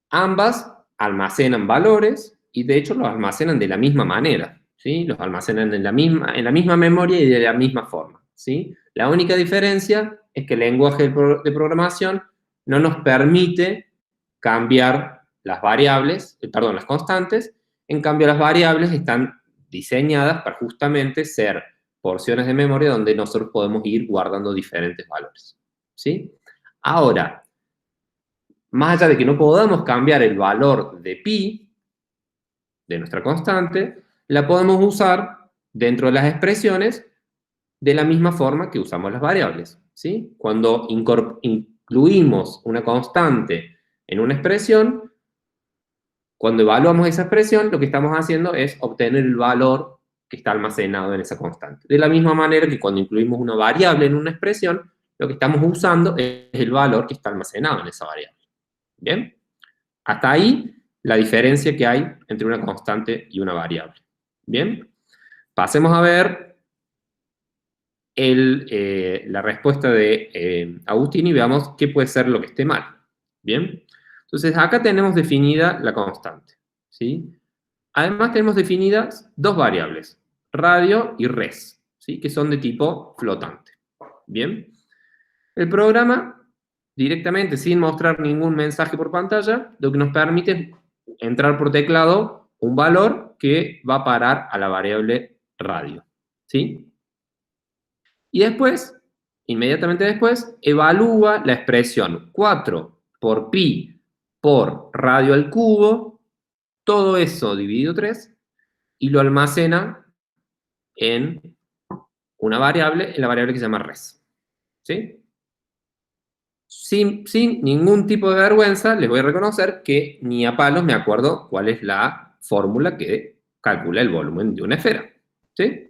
ambas almacenan valores y de hecho los almacenan de la misma manera, ¿sí? Los almacenan en la misma memoria y de la misma forma, ¿sí? La única diferencia es que el lenguaje de programación no nos permite cambiar las variables, las constantes. En cambio, las variables están diseñadas para justamente ser porciones de memoria donde nosotros podemos ir guardando diferentes valores, ¿sí? Ahora, más allá de que no podamos cambiar el valor de pi, de nuestra constante, la podemos usar dentro de las expresiones de la misma forma que usamos las variables, ¿sí? Cuando incluimos una constante en una expresión, cuando evaluamos esa expresión, lo que estamos haciendo es obtener el valor que está almacenado en esa constante. De la misma manera que cuando incluimos una variable en una expresión, lo que estamos usando es el valor que está almacenado en esa variable. ¿Bien? Hasta ahí la diferencia que hay entre una constante y una variable. ¿Bien? Pasemos a ver la respuesta de Agustín y veamos qué puede ser lo que esté mal. ¿Bien? Entonces, acá tenemos definida la constante. ¿Sí? Además, tenemos definidas 2 variables, radio y res, ¿sí? Que son de tipo flotante. ¿Bien? El programa, directamente, sin mostrar ningún mensaje por pantalla, lo que nos permite es entrar por teclado un valor que va a parar a la variable radio. ¿Sí? Y después, inmediatamente después, evalúa la expresión 4 por pi por radio al cubo, todo eso dividido 3, y lo almacena en una variable, en la variable que se llama res. ¿Sí? Sin ningún tipo de vergüenza, les voy a reconocer que ni a palos me acuerdo cuál es la fórmula que calcula el volumen de una esfera. ¿Sí?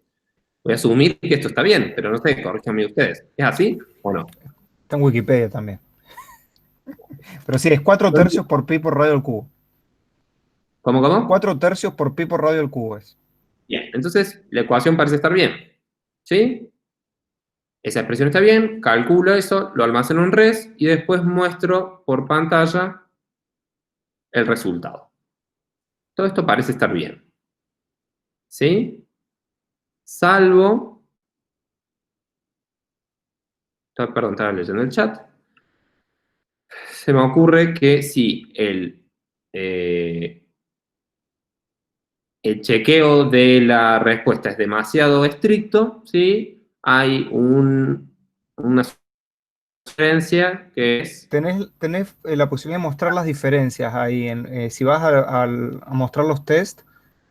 Voy a asumir que esto está bien, pero no sé, corríjanme ustedes. ¿Es así o no? Está en Wikipedia también. Pero sí, es 4 tercios por pi por radio al cubo. ¿Cómo? 4 tercios por pi por radio al cubo es. Bien, entonces la ecuación parece estar bien. ¿Sí? Esa expresión está bien, calculo eso, lo almaceno en res y después muestro por pantalla el resultado. Todo esto parece estar bien. ¿Sí? Salvo Perdón, estaba leyendo el chat. Se me ocurre que si el chequeo de la respuesta es demasiado estricto, ¿sí? Hay una sugerencia que es... Tenés la posibilidad de mostrar las diferencias ahí. Si vas a mostrar los test,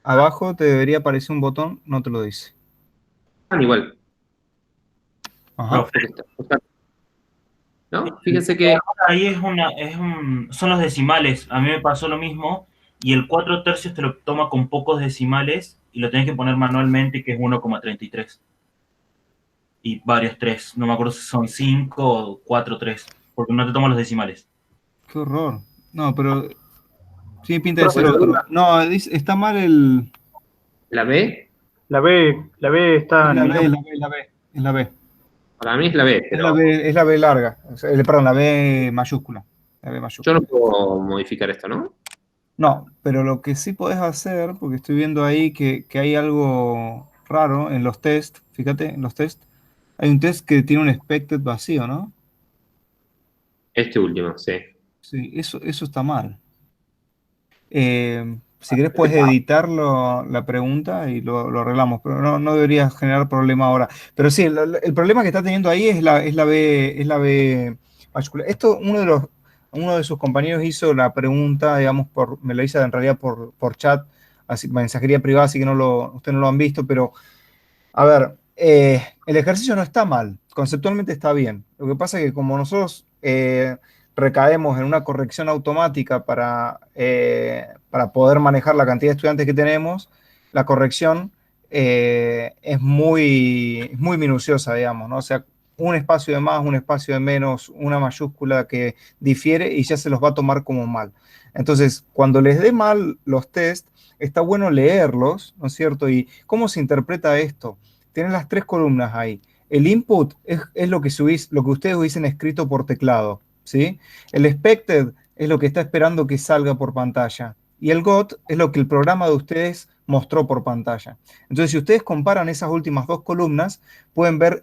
abajo te debería aparecer un botón, no te lo dice. igual. Ajá. Porque ¿no? Fíjense que... Ahí son los decimales. A mí me pasó lo mismo. Y el 4/3 te lo toma con pocos decimales y lo tenés que poner manualmente, que es 1,33. Y varios 3. No me acuerdo si son 5 o 4/3. Porque no te toma los decimales. Qué horror. No, pero sí, pinta de ser otro. No, está mal el... ¿La B? La B está Es en la B, es minúscula. la B, es la B. Es la B. Para mí es la B, Es pero la B, es la B larga. O sea, perdón, la B mayúscula. La B yo mayúscula. no puedo modificar esto, ¿no? No, pero lo que sí podés hacer, porque estoy viendo ahí que hay algo raro en los test, fíjate, en los test, hay un test que tiene un expected vacío, ¿no? Este último, sí. Sí, eso está mal. Si querés puedes editar la pregunta y lo arreglamos, pero no debería generar problema ahora. Pero sí, el problema que está teniendo ahí es la B mayúscula. Esto, uno de sus compañeros hizo la pregunta, digamos, me lo hizo en realidad por chat, así, mensajería privada, así que ustedes no lo han visto, pero a ver, el ejercicio no está mal, conceptualmente está bien. Lo que pasa es que como nosotros recaemos en una corrección automática para poder manejar la cantidad de estudiantes que tenemos, la corrección es muy minuciosa, digamos, ¿no? O sea, un espacio de más, un espacio de menos, una mayúscula que difiere y ya se los va a tomar como mal. Entonces, cuando les dé mal los test, está bueno leerlos, ¿no es cierto? ¿Y cómo se interpreta esto? Tienen las tres columnas ahí. El input es lo que lo que ustedes hubiesen escrito por teclado, ¿sí? El expected es lo que está esperando que salga por pantalla. Y el got es lo que el programa de ustedes mostró por pantalla. Entonces, si ustedes comparan esas últimas dos columnas, pueden ver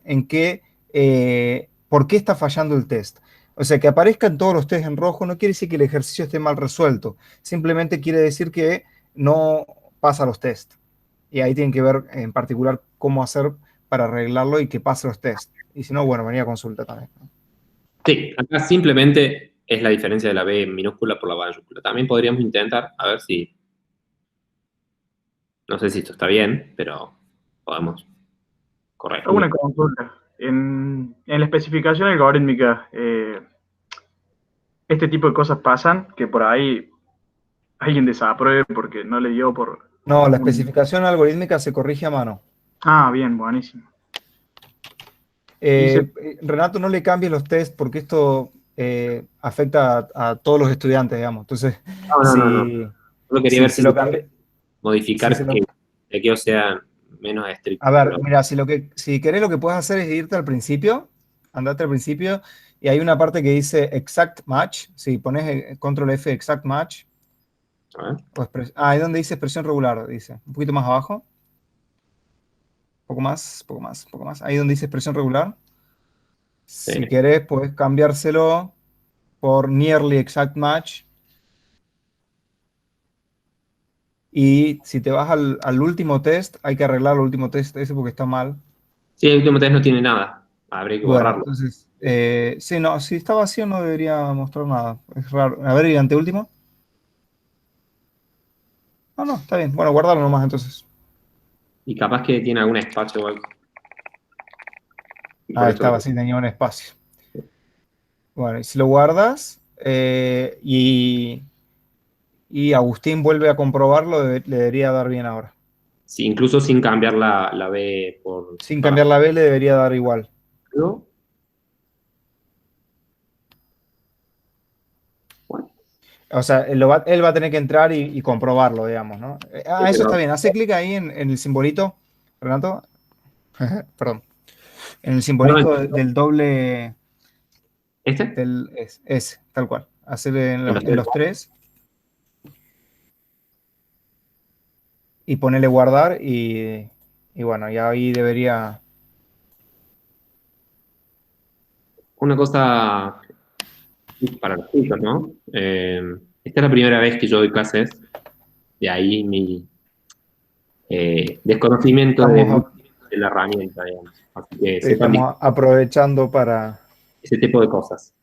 por qué está fallando el test. O sea, que aparezcan todos los test en rojo no quiere decir que el ejercicio esté mal resuelto. Simplemente quiere decir que no pasa los test. Y ahí tienen que ver en particular cómo hacer para arreglarlo y que pase los test. Y si no, bueno, venía a consulta también. Sí, acá simplemente es la diferencia de la B minúscula por la mayúscula. También podríamos intentar, a ver si... No sé si esto está bien, pero podemos Hago una corregir. consulta. En la especificación algorítmica, este tipo de cosas pasan, que por ahí alguien desapruebe porque no le dio por No, la un... especificación algorítmica se corrige a mano. Ah, bien, buenísimo. Dice, Renato, no le cambies los test porque esto afecta a todos los estudiantes, digamos. Entonces, No. Solo quería si ver se si lo se cambia, puede modificar que el chequeo sea menos estricto. a ver, Pero mira, si querés lo que puedes hacer es irte al principio, andate al principio, y hay una parte que dice exact match. Si pones control F exact match, a ver. ahí donde dice expresión regular, dice. Un poquito más abajo. Poco más, poco más, poco más. Ahí donde dice expresión regular. Sí. Si querés, puedes cambiárselo por nearly exact match. Y si te vas al último test, hay que arreglar el último test ese porque está mal. Sí, el último test no tiene nada. Habría que Bueno, borrarlo. entonces, sí, no, si está vacío no debería mostrar nada. Es raro. A ver, ¿y anteúltimo? No, está bien. Bueno, guardarlo nomás entonces. Y capaz que tiene algún espacio o algo. Y por Ah, eso estaba así, tenía un espacio. Bueno, y si lo guardas y Agustín vuelve a comprobarlo, le debería dar bien ahora. sí, incluso sin cambiar la B por... Sin cambiar la B le debería dar igual. ¿No? Bueno, O sea, él va a tener que entrar y comprobarlo, digamos, ¿no? Eso está bien. Hace clic ahí en el simbolito, Renato. Perdón. En el simbolito del doble. ¿este? Ese, tal cual. Hacer en En los en tres. los tres y ponerle guardar y bueno, ya ahí debería. una cosa para los chicos, ¿no? Esta es la primera vez que yo doy clases, de ahí mi desconocimiento de la herramienta, digamos. Así que sepan Estamos aprovechando para... ese tipo de cosas.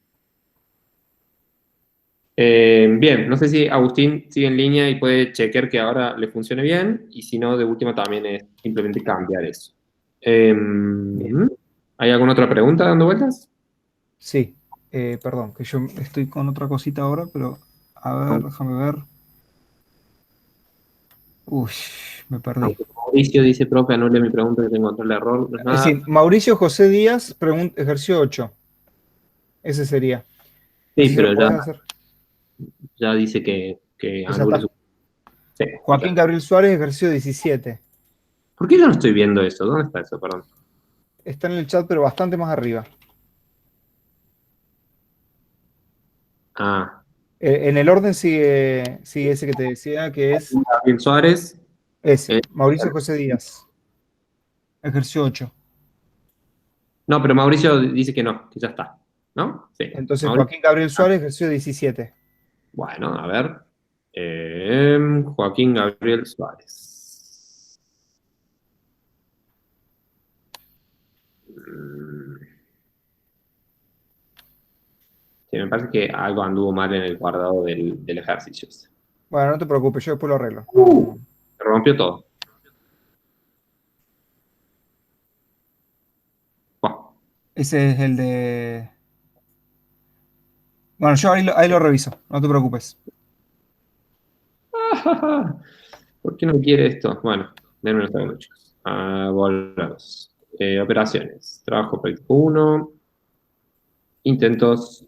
Bien, no sé si Agustín sigue en línea y puede chequear que ahora le funcione bien, y si no, de última también es simplemente cambiar eso. ¿Hay alguna otra pregunta dando vueltas? Sí, perdón, que yo estoy con otra cosita ahora, pero a ver, déjame ver. Uy, me perdí. Aunque Mauricio dice, profe, anule mi pregunta que tengo el error. No es nada. Sí, Mauricio José Díaz, ejercicio 8. Ese sería. No sé Sí, si pero lo podés hacer. ya dice que Ya anule está. su... Sí, Joaquín claro. Gabriel Suárez, ejercicio 17. ¿Por qué yo no estoy viendo eso? ¿Dónde está eso? Perdón. Está en el chat, pero bastante más arriba. Ah, En el orden sigue ese que te decía, que es Gabriel Suárez. ese, Mauricio José Díaz, ejercicio 8. No, pero Mauricio dice que no, que ya está. ¿No? Sí. Entonces, Mauricio. Joaquín Gabriel Suárez, ejercicio 17. Bueno, a ver. Joaquín Gabriel Suárez. Sí, me parece que algo anduvo mal en el guardado del ejercicio. Bueno, no te preocupes, yo después lo arreglo. Se rompió todo. Buah. Ese es el de... Bueno, yo ahí lo reviso, no te preocupes. ¿Por qué no quiere esto? Bueno, denme unos segundos, chicos. Volvemos. Operaciones. Trabajo práctico 1. Intentos.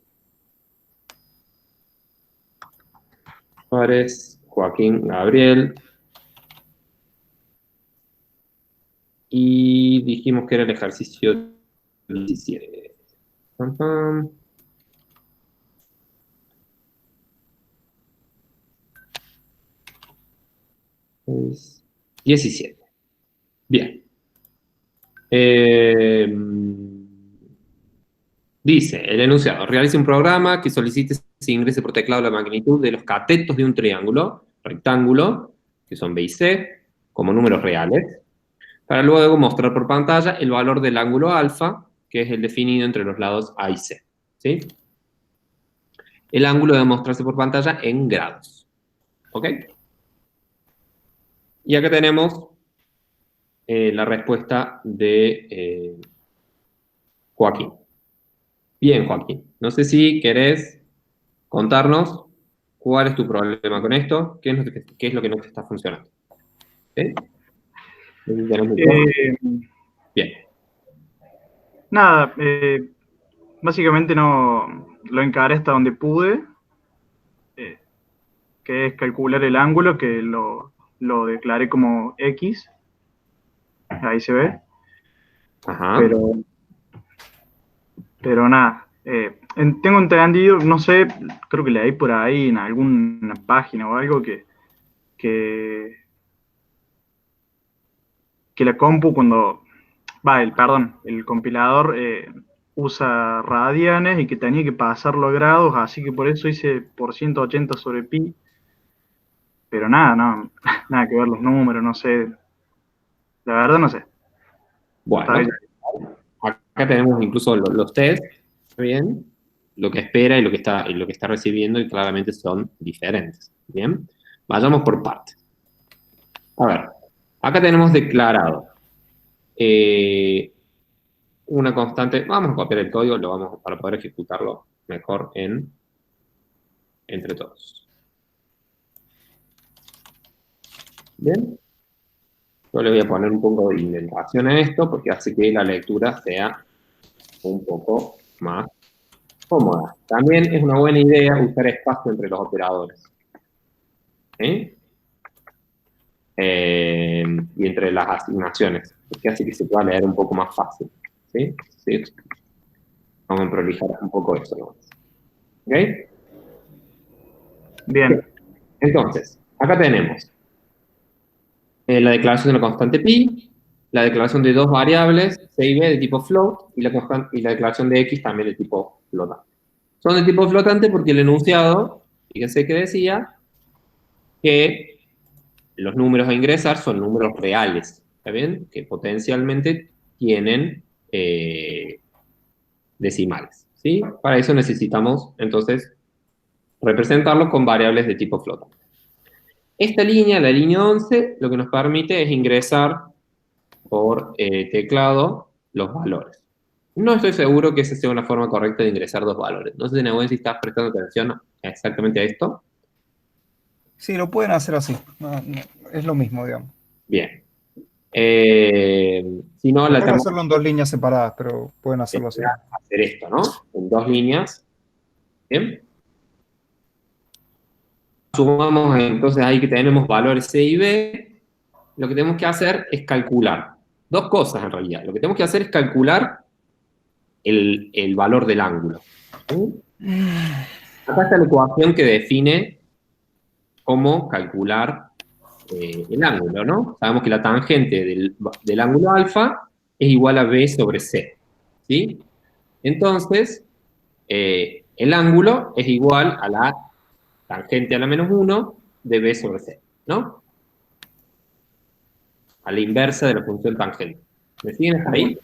Suárez, Joaquín Gabriel. Y dijimos que era el ejercicio 17. Pam, pam. Es 17. Bien. Dice el enunciado: realice un programa que solicite se ingrese por teclado la magnitud de los catetos de un triángulo rectángulo, que son B y C, como números reales, para luego mostrar por pantalla el valor del ángulo alfa, que es el definido entre los lados A y C. ¿Sí? El ángulo debe mostrarse por pantalla en grados. ¿Ok? Y acá tenemos la respuesta de Joaquín. Bien, Joaquín. No sé si querés contarnos cuál es tu problema con esto, qué es lo que no te está funcionando. ¿Sí? Bien. Nada, básicamente no lo encaré hasta donde pude, que es calcular el ángulo, que lo declaré como X, ahí se ve, Ajá. pero nada. Tengo entendido, no sé, creo que leí por ahí en alguna página o algo que, que la compu cuando, el compilador usa radianes y que tenía que pasarlo a grados, así que por eso hice por 180 sobre pi, pero nada, no, nada que ver los números, no sé, la verdad no sé. Bueno, acá tenemos incluso los test, bien, lo que espera y lo que está recibiendo, y claramente son diferentes. Bien, vayamos por partes. A ver, acá tenemos declarado una constante. Vamos a copiar el código, para poder ejecutarlo mejor entre todos. Bien. Yo le voy a poner un poco de indentación a esto porque hace que la lectura sea un poco más cómoda. También es una buena idea usar espacio entre los operadores. ¿Sí? Y entre las asignaciones, porque hace que se pueda leer un poco más fácil. ¿Sí? ¿Sí? Vamos a prolijar un poco eso, ¿no? ¿Ok? Bien. Entonces, acá tenemos la declaración de la constante pi, la declaración de dos variables, C y B, de tipo float, y la declaración de X también de tipo flotante. Son de tipo flotante porque el enunciado, fíjense que decía, que los números a ingresar son números reales, ¿está bien? Que potencialmente tienen decimales, ¿sí? Para eso necesitamos, entonces, representarlo con variables de tipo flotante. Esta línea, la línea 11, lo que nos permite es ingresar por teclado los valores. No estoy seguro que esa sea una forma correcta de ingresar dos valores. No sé, Nahuen, si estás prestando atención exactamente a esto. Sí, lo pueden hacer así. Es lo mismo, digamos. Bien. Si no, la Pueden hacerlo en dos líneas separadas, pero pueden hacerlo así. hacer esto, ¿no? En dos líneas. Bien. Sumamos entonces ahí que tenemos valores C y B. Lo que tenemos que hacer es calcular. Dos cosas en realidad. Lo que tenemos que hacer es calcular el valor del ángulo. ¿Sí? Acá está la ecuación que define cómo calcular el ángulo, ¿no? Sabemos que la tangente del ángulo alfa es igual a B sobre C, ¿sí? Entonces, el ángulo es igual a la tangente a la menos 1 de B sobre C, ¿no? A la inversa de la función tangente. ¿Me siguen hasta ahí?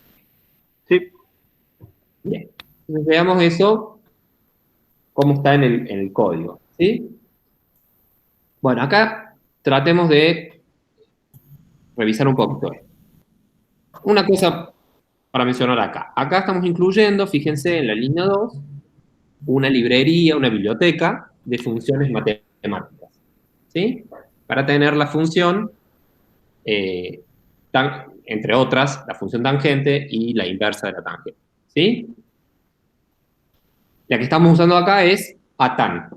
Sí. Bien. Entonces, veamos eso, cómo está en el código, ¿sí? Bueno, acá tratemos de revisar un poquito esto. Una cosa para mencionar acá. Acá estamos incluyendo, fíjense, en la línea 2, una librería, una biblioteca de funciones matemáticas, ¿sí? Para tener la función, entre otras, la función tangente y la inversa de la tangente, ¿sí? La que estamos usando acá es ATAN,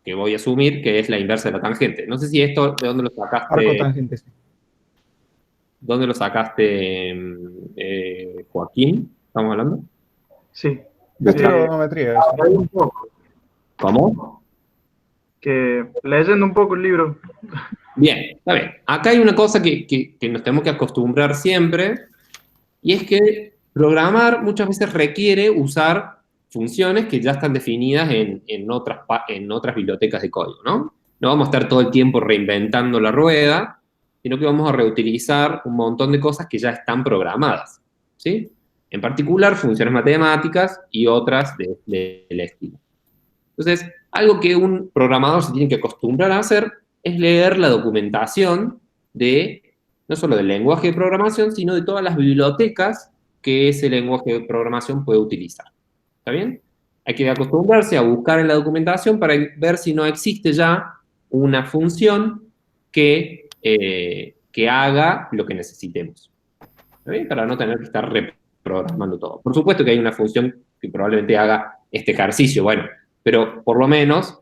que voy a asumir que es la inversa de la tangente. No sé si esto, ¿de dónde lo sacaste? Arco tangente, sí. ¿Dónde lo sacaste, Joaquín? ¿Estamos hablando? Sí. Es trigonometría eso. Un poco. ¿Cómo? Que leyendo un poco el libro. Bien, está bien. Acá hay una cosa que nos tenemos que acostumbrar siempre, y es que programar muchas veces requiere usar funciones que ya están definidas en otras bibliotecas de código, ¿no? No vamos a estar todo el tiempo reinventando la rueda, sino que vamos a reutilizar un montón de cosas que ya están programadas, ¿sí? En particular, funciones matemáticas y otras del estilo. Entonces, algo que un programador se tiene que acostumbrar a hacer es leer la documentación no solo del lenguaje de programación, sino de todas las bibliotecas que ese lenguaje de programación puede utilizar. ¿Está bien? Hay que acostumbrarse a buscar en la documentación para ver si no existe ya una función que haga lo que necesitemos. ¿Está bien? Para no tener que estar reprogramando todo. Por supuesto que hay una función que probablemente haga este ejercicio, bueno, pero por lo menos,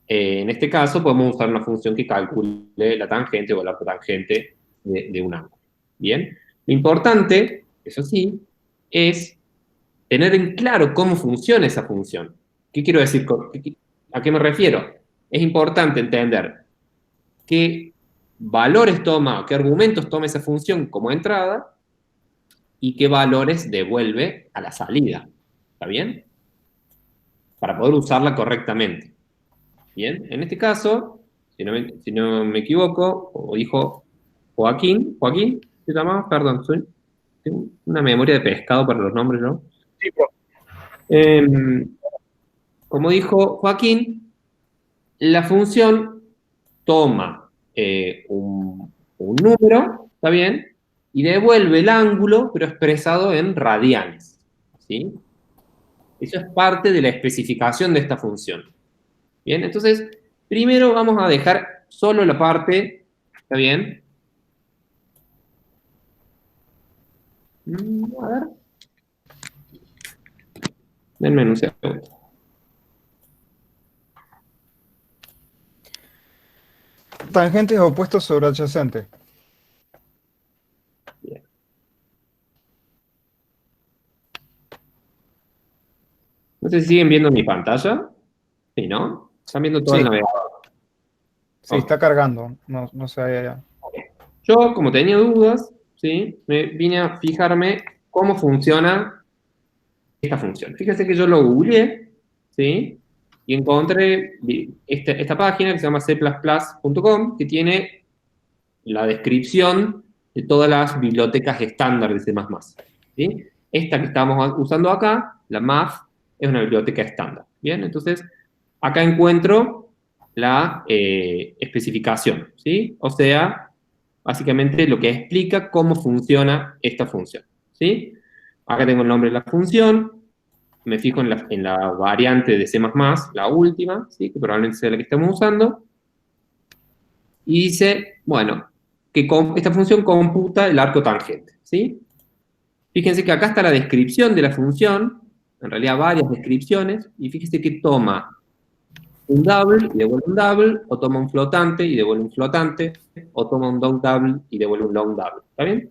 en este caso, podemos usar una función que calcule la tangente o la cotangente de un ángulo. Bien. Lo importante, eso sí, es tener en claro cómo funciona esa función. ¿Qué quiero decir? ¿A qué me refiero? Es importante entender qué valores toma, qué argumentos toma esa función como entrada y qué valores devuelve a la salida. ¿Está bien? Para poder usarla correctamente. Bien, en este caso, si no me equivoco, como dijo Joaquín, ¿se llama? Perdón, tengo una memoria de pescado para los nombres, ¿no? Sí, Como dijo Joaquín, la función toma un número, ¿está bien? Y devuelve el ángulo, pero expresado en radianes, ¿sí? Eso es parte de la especificación de esta función. Bien, entonces, primero vamos a dejar solo la parte, ¿está bien? A ver. Denme un segundo. Tangentes opuestos sobre adyacente. Bien. No sé si siguen viendo mi pantalla. Sí, ¿no? Están viendo todo Sí. el navegador. Sí, Ok. está cargando. No se vaya allá. Yo, como tenía dudas, ¿sí? Me vine a fijarme cómo funciona esta función. Fíjense que yo lo googleé, ¿sí? Y encontré esta página que se llama c++.com, que tiene la descripción de todas las bibliotecas estándar de C++, ¿sí? Esta que estamos usando acá, la math, es una biblioteca estándar, ¿bien? Entonces, acá encuentro la especificación, ¿sí? O sea, básicamente lo que explica cómo funciona esta función, ¿sí? Acá tengo el nombre de la función, me fijo en la variante de C++, la última, ¿sí? Que probablemente sea la que estamos usando, y dice, bueno, que esta función computa el arco tangente, ¿sí? Fíjense que acá está la descripción de la función, en realidad varias descripciones, y fíjense que toma un double y devuelve un double, o toma un flotante y devuelve un flotante, o toma un long double y devuelve un long double, ¿está bien?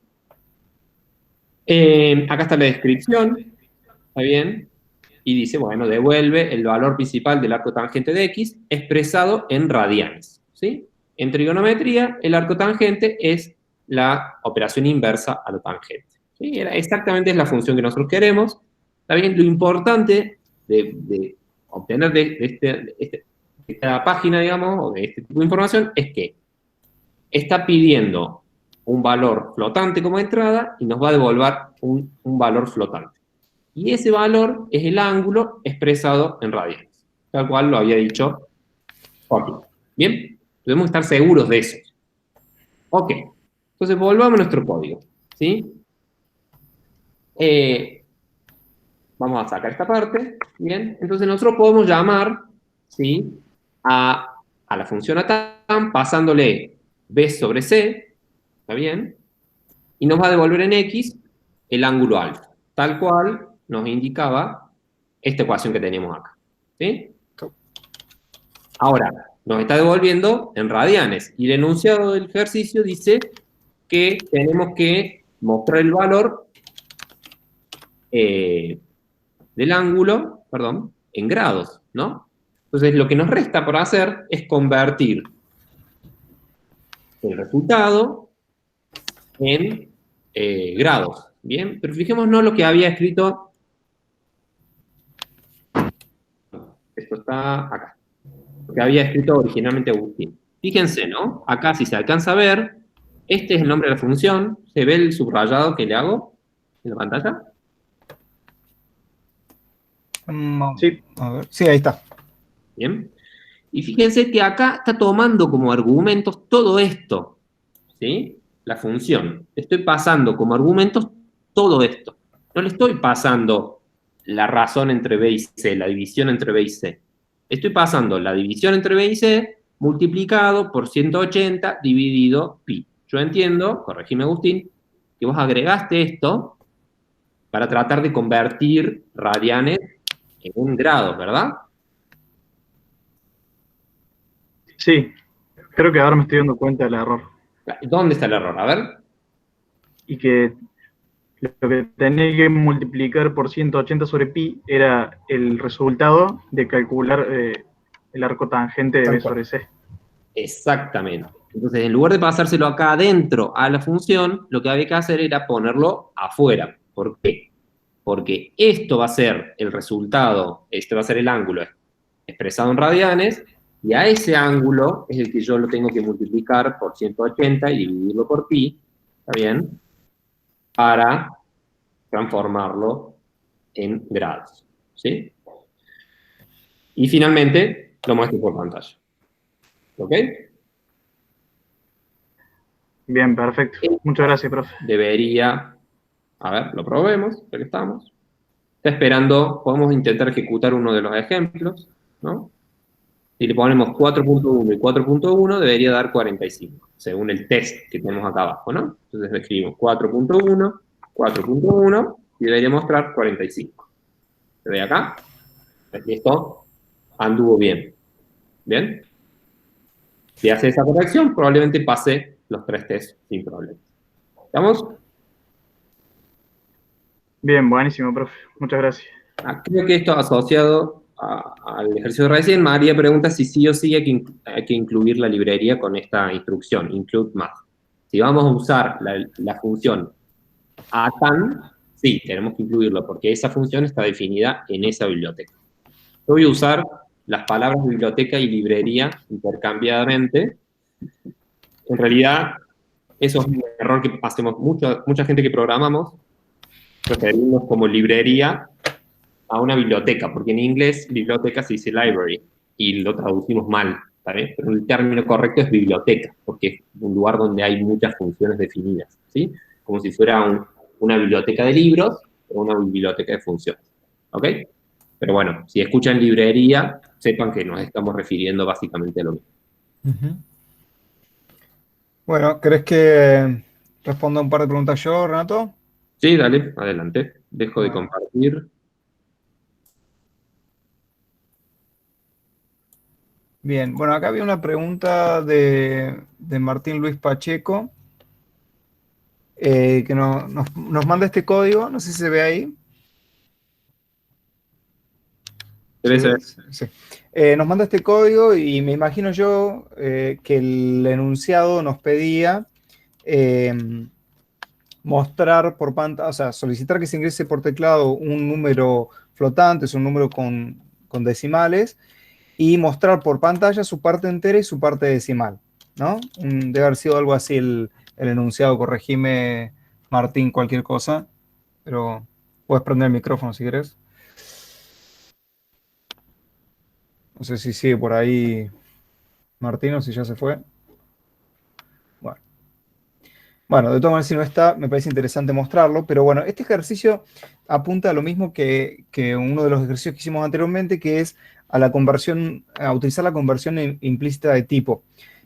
Acá está la descripción, ¿está bien? Y dice, bueno, devuelve el valor principal del arco tangente de X expresado en radianes, ¿sí? En trigonometría, el arco tangente es la operación inversa a la tangente, ¿sí? Exactamente es la función que nosotros queremos. ¿Está bien? Lo importante de obtener de esta página, digamos, o de este tipo de información, es que está pidiendo un valor flotante como entrada y nos va a devolver un valor flotante. Y ese valor es el ángulo expresado en radianes, tal cual lo había dicho Joaquín. ¿Bien? Debemos estar seguros de eso. Ok. Entonces, volvamos a nuestro código, ¿sí? Vamos a sacar esta parte, ¿bien? Entonces, nosotros podemos llamar, ¿sí? A la función ATAM pasándole B sobre C, ¿está bien? Y nos va a devolver en X el ángulo alfa, tal cual nos indicaba esta ecuación que teníamos acá, ¿sí? Ahora, nos está devolviendo en radianes, y el enunciado del ejercicio dice que tenemos que mostrar el valor del ángulo, perdón, en grados, ¿no? Entonces, lo que nos resta por hacer es convertir el resultado en grados, ¿bien? Pero fijémonos lo que había escrito. Esto está acá. Lo que había escrito originalmente Agustín. Fíjense, ¿no? Acá, si se alcanza a ver, este es el nombre de la función. ¿Se ve el subrayado que le hago en la pantalla? Sí. A ver. Sí, ahí está. Bien. Y fíjense que acá está tomando como argumentos todo esto, ¿sí? La función. Le estoy pasando como argumentos todo esto. No le estoy pasando la razón entre B y C, la división entre B y C. Estoy pasando la división entre B y C multiplicado por 180 dividido pi. Yo entiendo, corregime Agustín, que vos agregaste esto para tratar de convertir radianes en grados, ¿verdad? Sí, creo que ahora me estoy dando cuenta del error. ¿Dónde está el error? A ver. Y que lo que tenía que multiplicar por 180 sobre pi era el resultado de calcular el arco tangente de B sobre C. Exactamente. Entonces, en lugar de pasárselo acá adentro a la función, lo que había que hacer era ponerlo afuera. ¿Por qué? Porque esto va a ser el resultado, este va a ser el ángulo expresado en radianes, y a ese ángulo es el que yo lo tengo que multiplicar por 180 y dividirlo por pi, ¿está bien? Para transformarlo en grados, ¿sí? Y finalmente, lo muestro por pantalla. ¿Ok? Bien, perfecto. Muchas gracias, profe. Debería, a ver, lo probemos, ya que estamos. Está esperando, podemos intentar ejecutar uno de los ejemplos, ¿no? Si le ponemos 4.1 y 4.1, debería dar 45, según el test que tenemos acá abajo, ¿no? Entonces escribimos 4.1, 4.1, y debería mostrar 45. ¿Se ve acá? Aquí esto anduvo bien. ¿Bien? Si hace esa corrección, probablemente pase los 3 tests sin problema. ¿Estamos? Bien, buenísimo, profe. Muchas gracias. Creo que esto asociado al ejercicio de recién, María pregunta si sí o sí hay que incluir la librería con esta instrucción, include math. Si vamos a usar la función atan, sí, tenemos que incluirlo, porque esa función está definida en esa biblioteca. Yo voy a usar las palabras biblioteca y librería intercambiadamente. En realidad, eso es un error que hacemos mucha gente que programamos, referirnos como librería a una biblioteca, porque en inglés biblioteca se dice library, y lo traducimos mal, ¿sabes? Pero el término correcto es biblioteca, porque es un lugar donde hay muchas funciones definidas, ¿sí? Como si fuera una biblioteca de libros o una biblioteca de funciones, ¿ok? Pero bueno, si escuchan librería, sepan que nos estamos refiriendo básicamente a lo mismo. Ujú. Bueno, ¿querés que responda un par de preguntas yo, Renato? Sí, dale, adelante. Dejo de Bueno. compartir. Bien, bueno, acá había una pregunta de Martín Luis Pacheco, que nos manda este código, no sé si se ve ahí. Sí. Nos manda este código y me imagino yo que el enunciado nos pedía mostrar por pantalla, o sea, solicitar que se ingrese por teclado un número flotante, es un número con decimales, y mostrar por pantalla su parte entera y su parte decimal, ¿no? Debe haber sido algo así el enunciado, corregime, Martín, cualquier cosa, pero puedes prender el micrófono si quieres. No sé si sigue por ahí Martín o si ya se fue. Bueno, de todas maneras, si no está, me parece interesante mostrarlo, pero bueno, este ejercicio apunta a lo mismo que uno de los ejercicios que hicimos anteriormente, que es a la conversión, a utilizar la conversión implícita de tipo.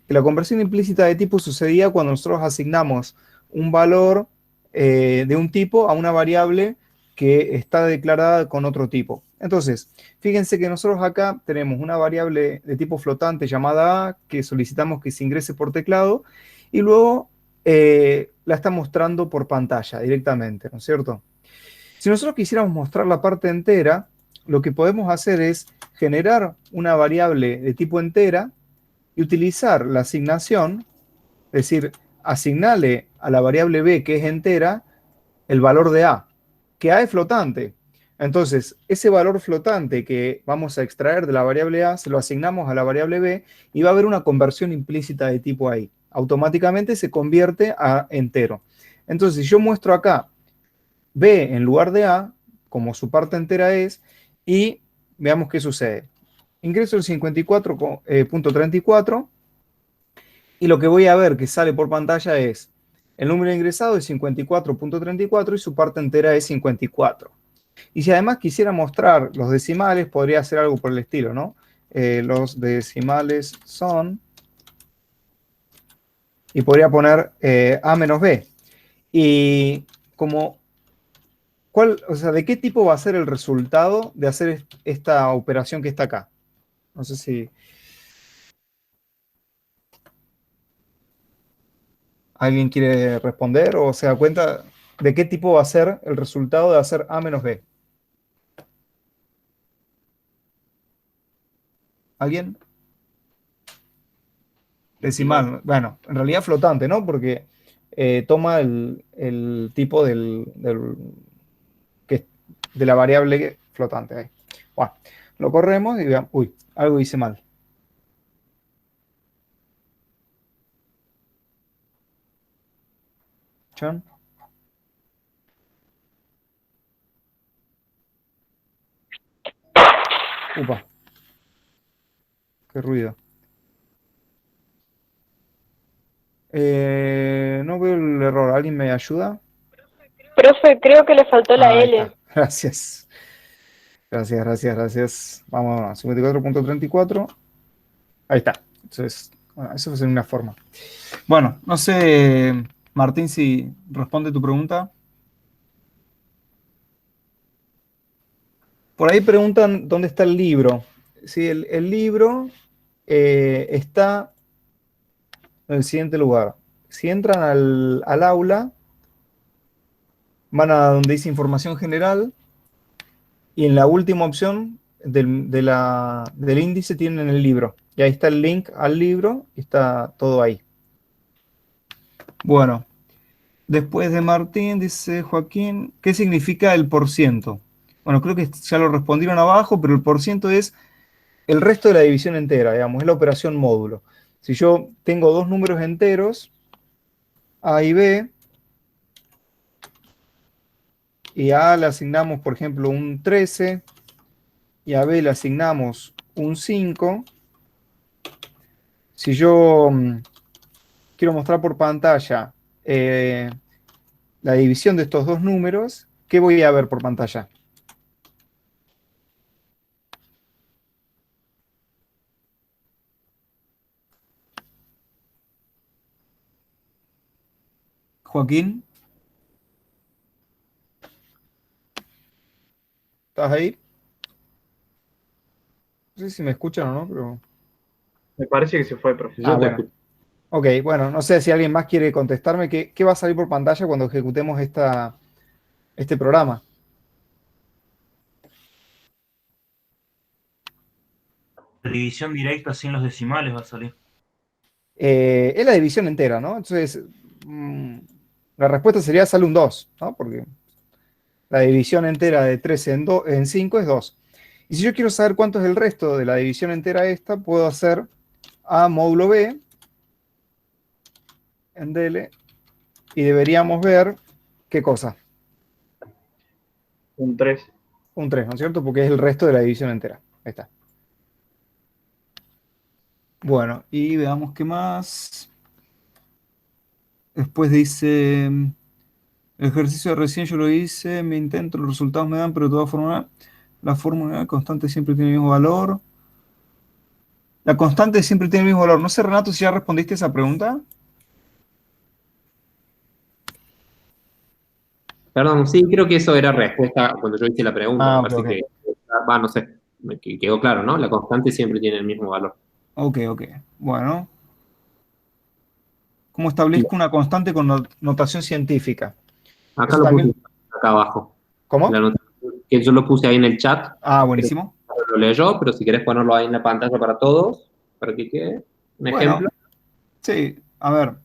Que la conversión implícita de tipo sucedía cuando nosotros asignamos un valor de un tipo a una variable que está declarada con otro tipo. Entonces, fíjense que nosotros acá tenemos una variable de tipo flotante llamada A, que solicitamos que se ingrese por teclado, y luego la está mostrando por pantalla directamente, ¿no es cierto? Si nosotros quisiéramos mostrar la parte entera, lo que podemos hacer es generar una variable de tipo entera y utilizar la asignación, es decir, asignarle a la variable b, que es entera, el valor de a, que a es flotante. Entonces, ese valor flotante que vamos a extraer de la variable a, se lo asignamos a la variable b y va a haber una conversión implícita de tipo ahí. Automáticamente se convierte a entero. Entonces, si yo muestro acá b en lugar de a, como su parte entera es, y veamos qué sucede. Ingreso el 54.34 y lo que voy a ver que sale por pantalla es el número ingresado es 54.34 y su parte entera es 54. Y si además quisiera mostrar los decimales, podría hacer algo por el estilo, ¿no? Los decimales son... Y podría poner A menos B. Y como... O sea, ¿de qué tipo va a ser el resultado de hacer esta operación que está acá? No sé si... ¿Alguien quiere responder o se da cuenta de qué tipo va a ser el resultado de hacer A menos B? ¿Alguien? Decimal. Bueno, en realidad flotante, ¿no? Porque toma el tipo de la variable flotante. Ahí. Bueno, lo corremos y veamos. Uy, algo hice mal. ¿Chan? Upa. Qué ruido. No veo el error. ¿Alguien me ayuda? Profe, creo que le faltó la Ahí L. está. Gracias. Gracias. Vamos a 54.34. Ahí está. Entonces, bueno, eso es una forma. Bueno, no sé, Martín, si responde tu pregunta. Por ahí preguntan dónde está el libro. Sí, el libro está en el siguiente lugar. Si entran al aula, van a donde dice información general y en la última opción del índice tienen el libro. Y ahí está el link al libro y está todo ahí. Bueno, después de Martín, dice Joaquín, ¿qué significa el porciento? Bueno, creo que ya lo respondieron abajo, pero el porciento es el resto de la división entera, digamos, es la operación módulo. Si yo tengo dos números enteros, A y B, y a A le asignamos, por ejemplo, un 13, y a B le asignamos un 5, si yo quiero mostrar por pantalla la división de estos dos números, ¿qué voy a ver por pantalla? Joaquín, ¿estás ahí? No sé si me escuchan o no, pero... Me parece que se fue, profe. Yo te bueno. escucho. Ok, bueno, no sé si alguien más quiere contestarme. ¿Qué va a salir por pantalla cuando ejecutemos este programa? División directa sin los decimales va a salir. Es la división entera, ¿no? Entonces, la respuesta sería sale un 2, ¿no? Porque la división entera de 13 en 5 es 2. Y si yo quiero saber cuánto es el resto de la división entera esta, puedo hacer A módulo B en DL y deberíamos ver, ¿qué cosa? Un 3. Un 3, ¿no es cierto? Porque es el resto de la división entera. Ahí está. Bueno, y veamos qué más. Después dice, el ejercicio de recién yo lo hice, me intento, los resultados me dan, pero de todas formas, la fórmula constante siempre tiene el mismo valor. La constante siempre tiene el mismo valor. No sé, Renato, si ya respondiste esa pregunta. Perdón, sí, creo que eso era respuesta cuando yo hice la pregunta. Ah, Me ok, parece ok. que, no sé, que quedó claro, ¿no? La constante siempre tiene el mismo valor. Ok, ok. Bueno, ¿cómo Y establezco una constante con notación científica? acá Eso lo puse también. acá abajo. La ¿Cómo? nota, que yo lo puse ahí en el chat. Ah, Creo buenísimo. que lo leyó, pero si querés ponerlo ahí en la pantalla para todos, para que quede un Bueno, ejemplo. sí, a ver.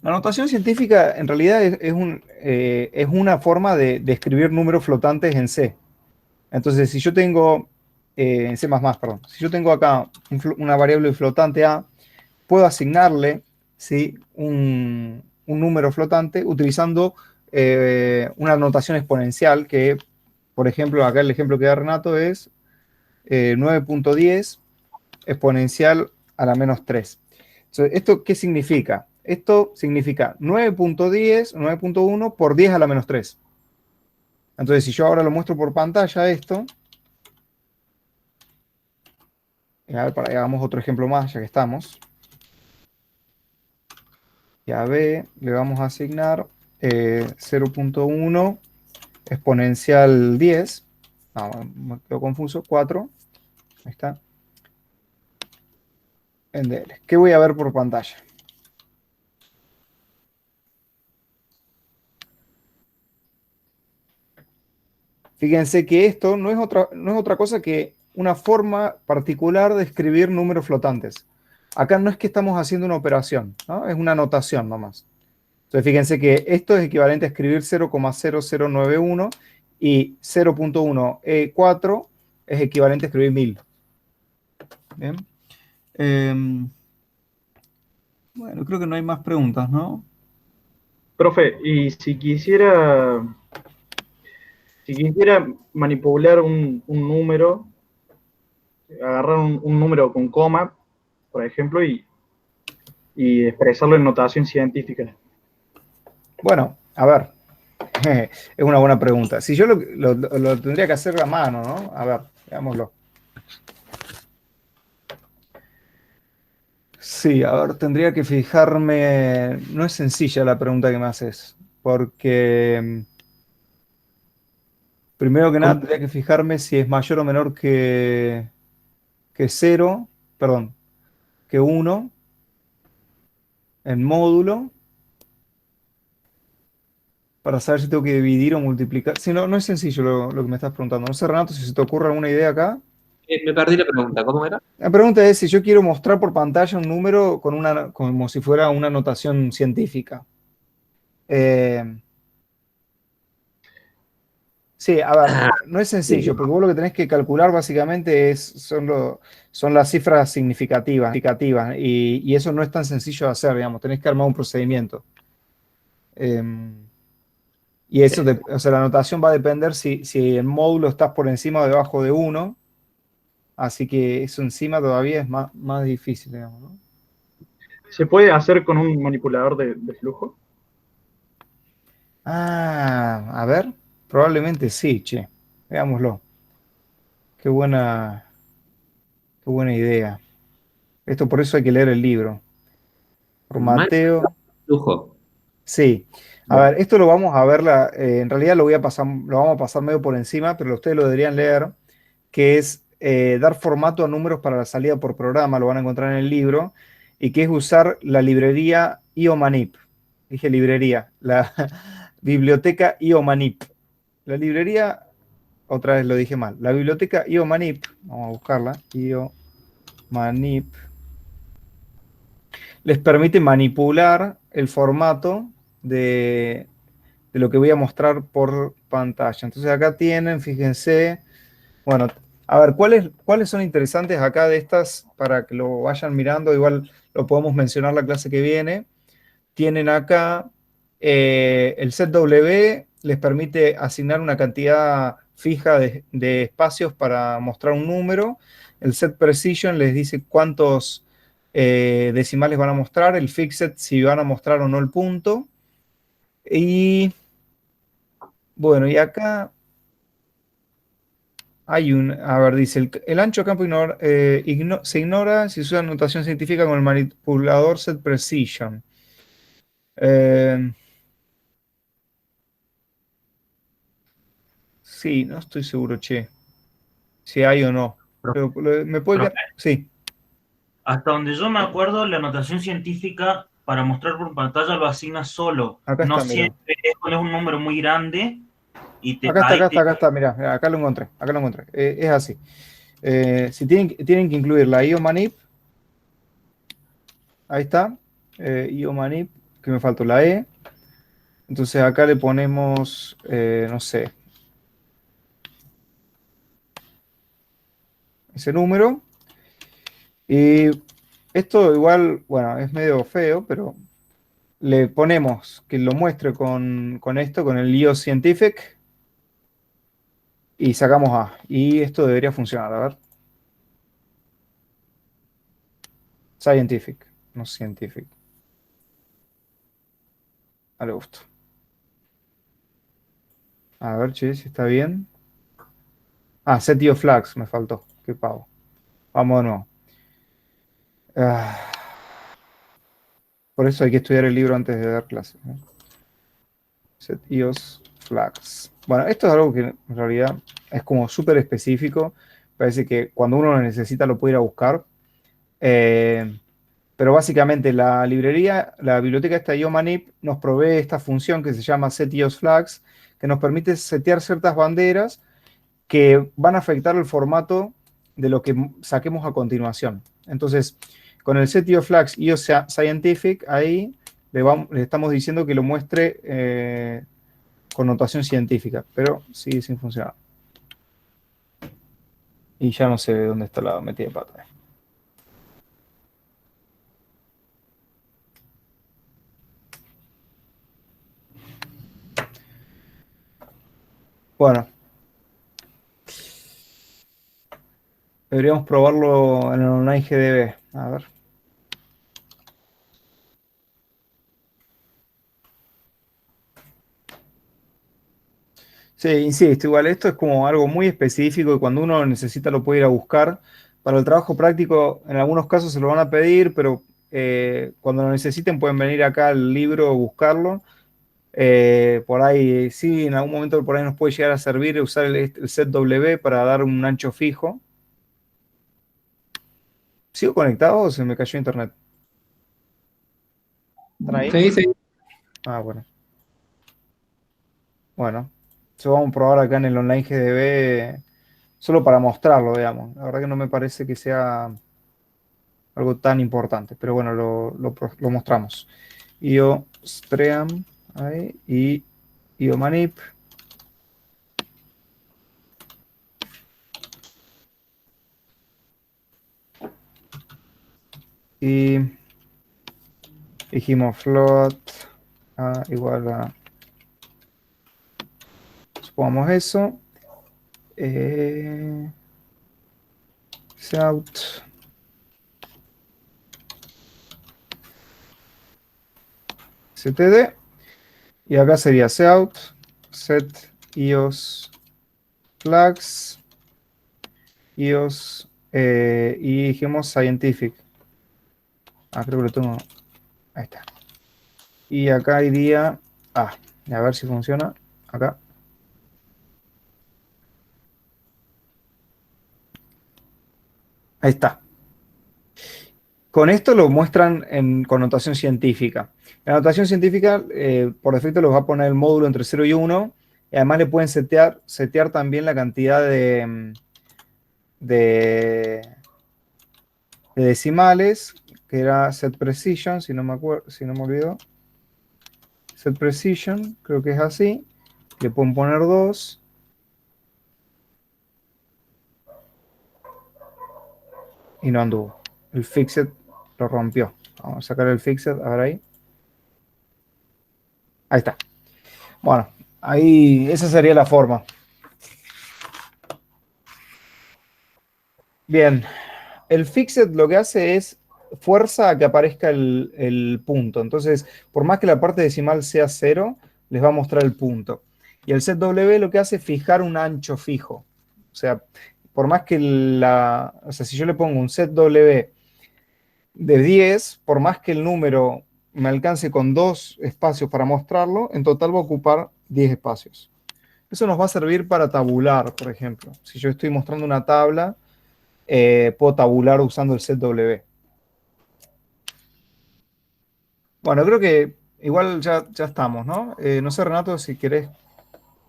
La notación científica en realidad es una forma de escribir números flotantes en C. Entonces, si yo tengo, en C++, perdón, si yo tengo acá una variable flotante A, puedo asignarle, ¿sí?, un número flotante utilizando una notación exponencial que, por ejemplo, acá el ejemplo que da Renato es 9.10 exponencial a la menos 3. Entonces, ¿esto qué significa? Esto significa 9.10, 9.1 por 10 a la menos 3. Entonces, si yo ahora lo muestro por pantalla esto, a ver, para que hagamos otro ejemplo más, ya que estamos. Y a B le vamos a asignar 0.1 exponencial 10. No, me quedo confuso, 4. Ahí está. En DL. ¿Qué voy a ver por pantalla? Fíjense que esto no es otra cosa que una forma particular de escribir números flotantes. Acá no es que estamos haciendo una operación, ¿no? Es una notación nomás. Entonces fíjense que esto es equivalente a escribir 0,0091 y 0.1 E4 es equivalente a escribir 1000. Bien. Bueno, creo que no hay más preguntas, ¿no? Profe, y si quisiera manipular un número, agarrar un número con coma, por ejemplo, y expresarlo en notación científica. Bueno, a ver, es una buena pregunta. Si yo lo tendría que hacer a mano, ¿no? A ver, veámoslo. Sí, a ver, tendría que fijarme. No es sencilla la pregunta que me haces, porque primero que nada tendría que fijarme si es mayor o menor que 0, perdón, que 1 en módulo, para saber si tengo que dividir o multiplicar. Si no, no es sencillo lo que me estás preguntando. No sé, Renato, si se te ocurre alguna idea acá. Me perdí la pregunta, ¿cómo era? La pregunta es si yo quiero mostrar por pantalla un número como si fuera una notación científica. Sí, a ver, no es sencillo, porque vos lo que tenés que calcular básicamente son las cifras significativas, y eso no es tan sencillo de hacer, digamos, tenés que armar un procedimiento. Y eso, o sea, la notación va a depender si el módulo estás por encima o debajo de 1, así que eso encima todavía es más difícil, digamos, ¿no? ¿Se puede hacer con un manipulador de flujo? A ver, probablemente sí, che, veámoslo. Qué buena idea. Esto por eso hay que leer el libro. Por Mateo. Flujo. Sí. A ver, esto lo vamos a ver, en realidad lo vamos a pasar medio por encima, pero ustedes lo deberían leer, que es dar formato a números para la salida por programa, lo van a encontrar en el libro, y que es usar la librería IOMANIP. Dije librería, la biblioteca IOMANIP. La librería, otra vez lo dije mal, la biblioteca IOMANIP, vamos a buscarla, IOMANIP, les permite manipular el formato de lo que voy a mostrar por pantalla. Entonces acá tienen, fíjense, bueno, a ver, ¿cuáles son interesantes acá de estas para que lo vayan mirando? Igual lo podemos mencionar la clase que viene. Tienen acá el set W, les permite asignar una cantidad fija de espacios para mostrar un número. El set precision les dice cuántos decimales van a mostrar. El fixed, si van a mostrar o no el punto. Y bueno, y acá hay a ver, dice, el ancho campo se ignora si se usa notación científica con el manipulador set precision. Sí, no estoy seguro, che, si hay o no. Pero me puede quedar. Sí. Hasta donde yo me acuerdo, la notación científica para mostrar por pantalla lo asigna solo. Acá No está, mira. siempre es cuando es un número muy grande y Acá está, mira, acá lo encontré, es así. Si tienen que incluir la IOMANIP, ahí está, IOMANIP, que me faltó la E. Entonces acá le ponemos, no sé, ese número. Y esto igual, bueno, es medio feo, pero le ponemos que lo muestre con esto, con el IO Scientific, y sacamos A. Y esto debería funcionar, a ver. Scientific, no Scientific. A le gusto. A ver, che, si está bien. Set IO Flags, me faltó. Qué pavo. Vamos de nuevo. Por eso hay que estudiar el libro antes de dar clases, ¿no? Set IOS Flags. Bueno, esto es algo que en realidad es como súper específico. Parece que cuando uno lo necesita lo puede ir a buscar. Pero básicamente la biblioteca esta IOMANIP nos provee esta función que se llama setIOSFlags, que nos permite setear ciertas banderas que van a afectar el formato de lo que saquemos a continuación. Entonces, con el setIOFlags IOScientific, ahí le estamos diciendo que lo muestre con notación científica, pero sigue sin funcionar. Y ya no sé dónde está la metida de pata. Bueno. Deberíamos probarlo en el online GDB. A ver. Sí, insisto, igual esto es como algo muy específico y cuando uno lo necesita lo puede ir a buscar. Para el trabajo práctico, en algunos casos se lo van a pedir, pero cuando lo necesiten pueden venir acá al libro o buscarlo. Por ahí, sí, en algún momento por ahí nos puede llegar a servir usar el set W para dar un ancho fijo. ¿Sigo conectado o se me cayó internet? ¿Están ahí? Sí, sí. Bueno. Bueno, eso vamos a probar acá en el online GDB solo para mostrarlo, digamos. La verdad que no me parece que sea algo tan importante, pero bueno, lo mostramos. IO stream ahí, y IO manip. Y dijimos float igual a, supongamos eso, out std, y acá sería out set ios flags ios y dijimos scientific. Creo que lo tengo. Ahí está. Y acá iría a ver si funciona. Acá. Ahí está. Con esto lo muestran en connotación científica. La notación científica, por defecto, los va a poner el módulo entre 0 y 1. Y además le pueden setear también la cantidad de decimales, que era set precision, si no me olvido. Set precision, creo que es así. Le pueden poner 2. Y no anduvo. El fixed lo rompió. Vamos a sacar el fixed, a ver ahí. Ahí está. Bueno, ahí esa sería la forma. Bien, el fixed lo que hace es fuerza a que aparezca el punto. Entonces, por más que la parte decimal sea 0, les va a mostrar el punto. Y el set W lo que hace es fijar un ancho fijo. O sea, por más que si yo le pongo un set W de 10, por más que el número me alcance con 2 espacios para mostrarlo, en total va a ocupar 10 espacios. Eso nos va a servir para tabular, por ejemplo. Si yo estoy mostrando una tabla, puedo tabular usando el set W. Bueno, creo que igual ya estamos, ¿no? No sé, Renato, si querés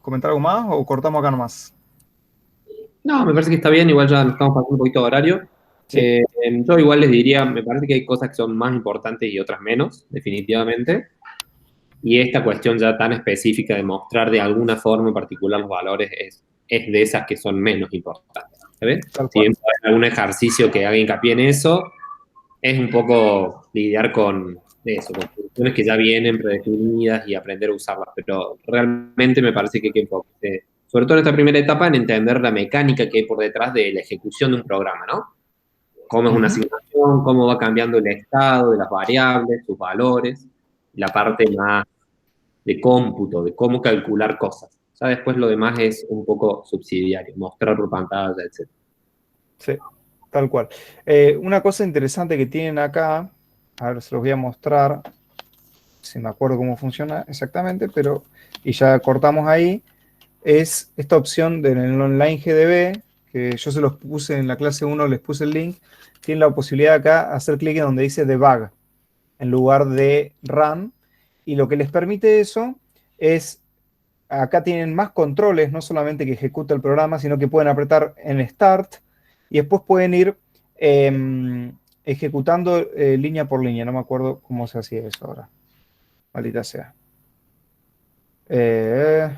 comentar algo más o cortamos acá nomás. No, me parece que está bien, igual ya nos estamos pasando un poquito de horario. Sí. Yo igual les diría, me parece que hay cosas que son más importantes y otras menos, definitivamente. Y esta cuestión ya tan específica de mostrar de alguna forma en particular los valores es de esas que son menos importantes. ¿Sabes? Si bien puede haber algún ejercicio que haga hincapié en eso, es un poco lidiar con eso, con funciones que ya vienen predefinidas y aprender a usarlas. Pero realmente me parece que hay que enfocarse, sobre todo en esta primera etapa, en entender la mecánica que hay por detrás de la ejecución de un programa, ¿no? Cómo es una asignación, cómo va cambiando el estado de las variables, sus valores, la parte más de cómputo, de cómo calcular cosas. Ya después lo demás es un poco subsidiario, mostrar por pantalla, etc. Sí, tal cual. Una cosa interesante que tienen acá, a ver, se los voy a mostrar, si me acuerdo cómo funciona exactamente, pero, y ya cortamos ahí, es esta opción del online GDB, que yo se los puse en la clase 1, les puse el link, tienen la posibilidad acá hacer clic en donde dice debug, en lugar de run, y lo que les permite eso es, acá tienen más controles, no solamente que ejecuta el programa, sino que pueden apretar en Start, y después pueden ir ejecutando línea por línea. No me acuerdo cómo se hacía eso ahora. Maldita sea. ¿Qué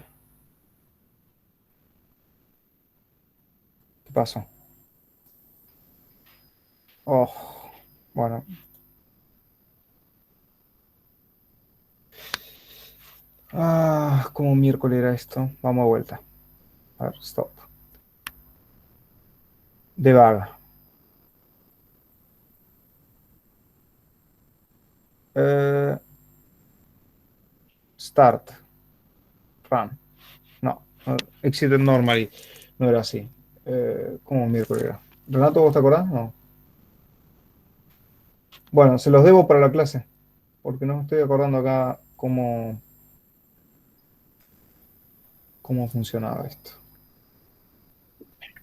pasó? Oh, bueno. ¿Cómo miércoles era esto? Vamos a vuelta. A ver, stop. Debug. Start. Run. No. Exit normally. No era así. ¿Cómo miércoles era? Renato, ¿vos te acordás? No. Bueno, se los debo para la clase. Porque no me estoy acordando acá cómo funcionaba esto.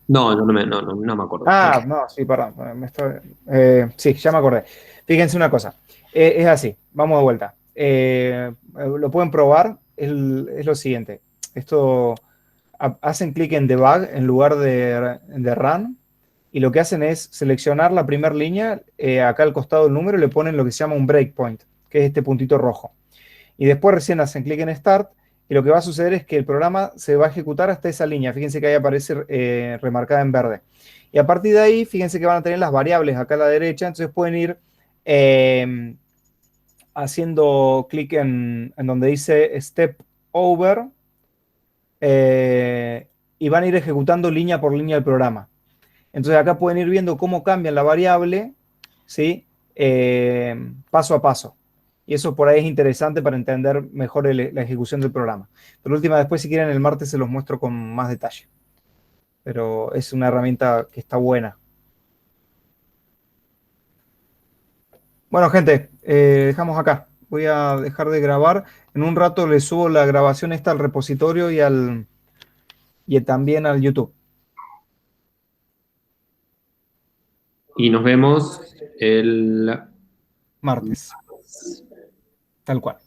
No me acuerdo. No, sí, perdón. Sí, ya me acordé. Fíjense una cosa. Es así. Vamos de vuelta. Lo pueden probar. Es lo siguiente. Esto hacen clic en Debug en lugar de Run, y lo que hacen es seleccionar la primera línea, acá al costado del número, y le ponen lo que se llama un breakpoint, que es este puntito rojo. Y después recién hacen clic en Start, y lo que va a suceder es que el programa se va a ejecutar hasta esa línea. Fíjense que ahí aparece remarcada en verde. Y a partir de ahí, fíjense que van a tener las variables acá a la derecha, entonces pueden ir haciendo clic en donde dice Step Over, y van a ir ejecutando línea por línea el programa. Entonces acá pueden ir viendo cómo cambian la variable, ¿sí? Paso a paso. Y eso por ahí es interesante para entender mejor la ejecución del programa. Pero última, después si quieren el martes se los muestro con más detalle. Pero es una herramienta que está buena. Bueno, gente, dejamos acá. Voy a dejar de grabar. En un rato le subo la grabación esta al repositorio y también al YouTube. Y nos vemos el Martes. Tal cual.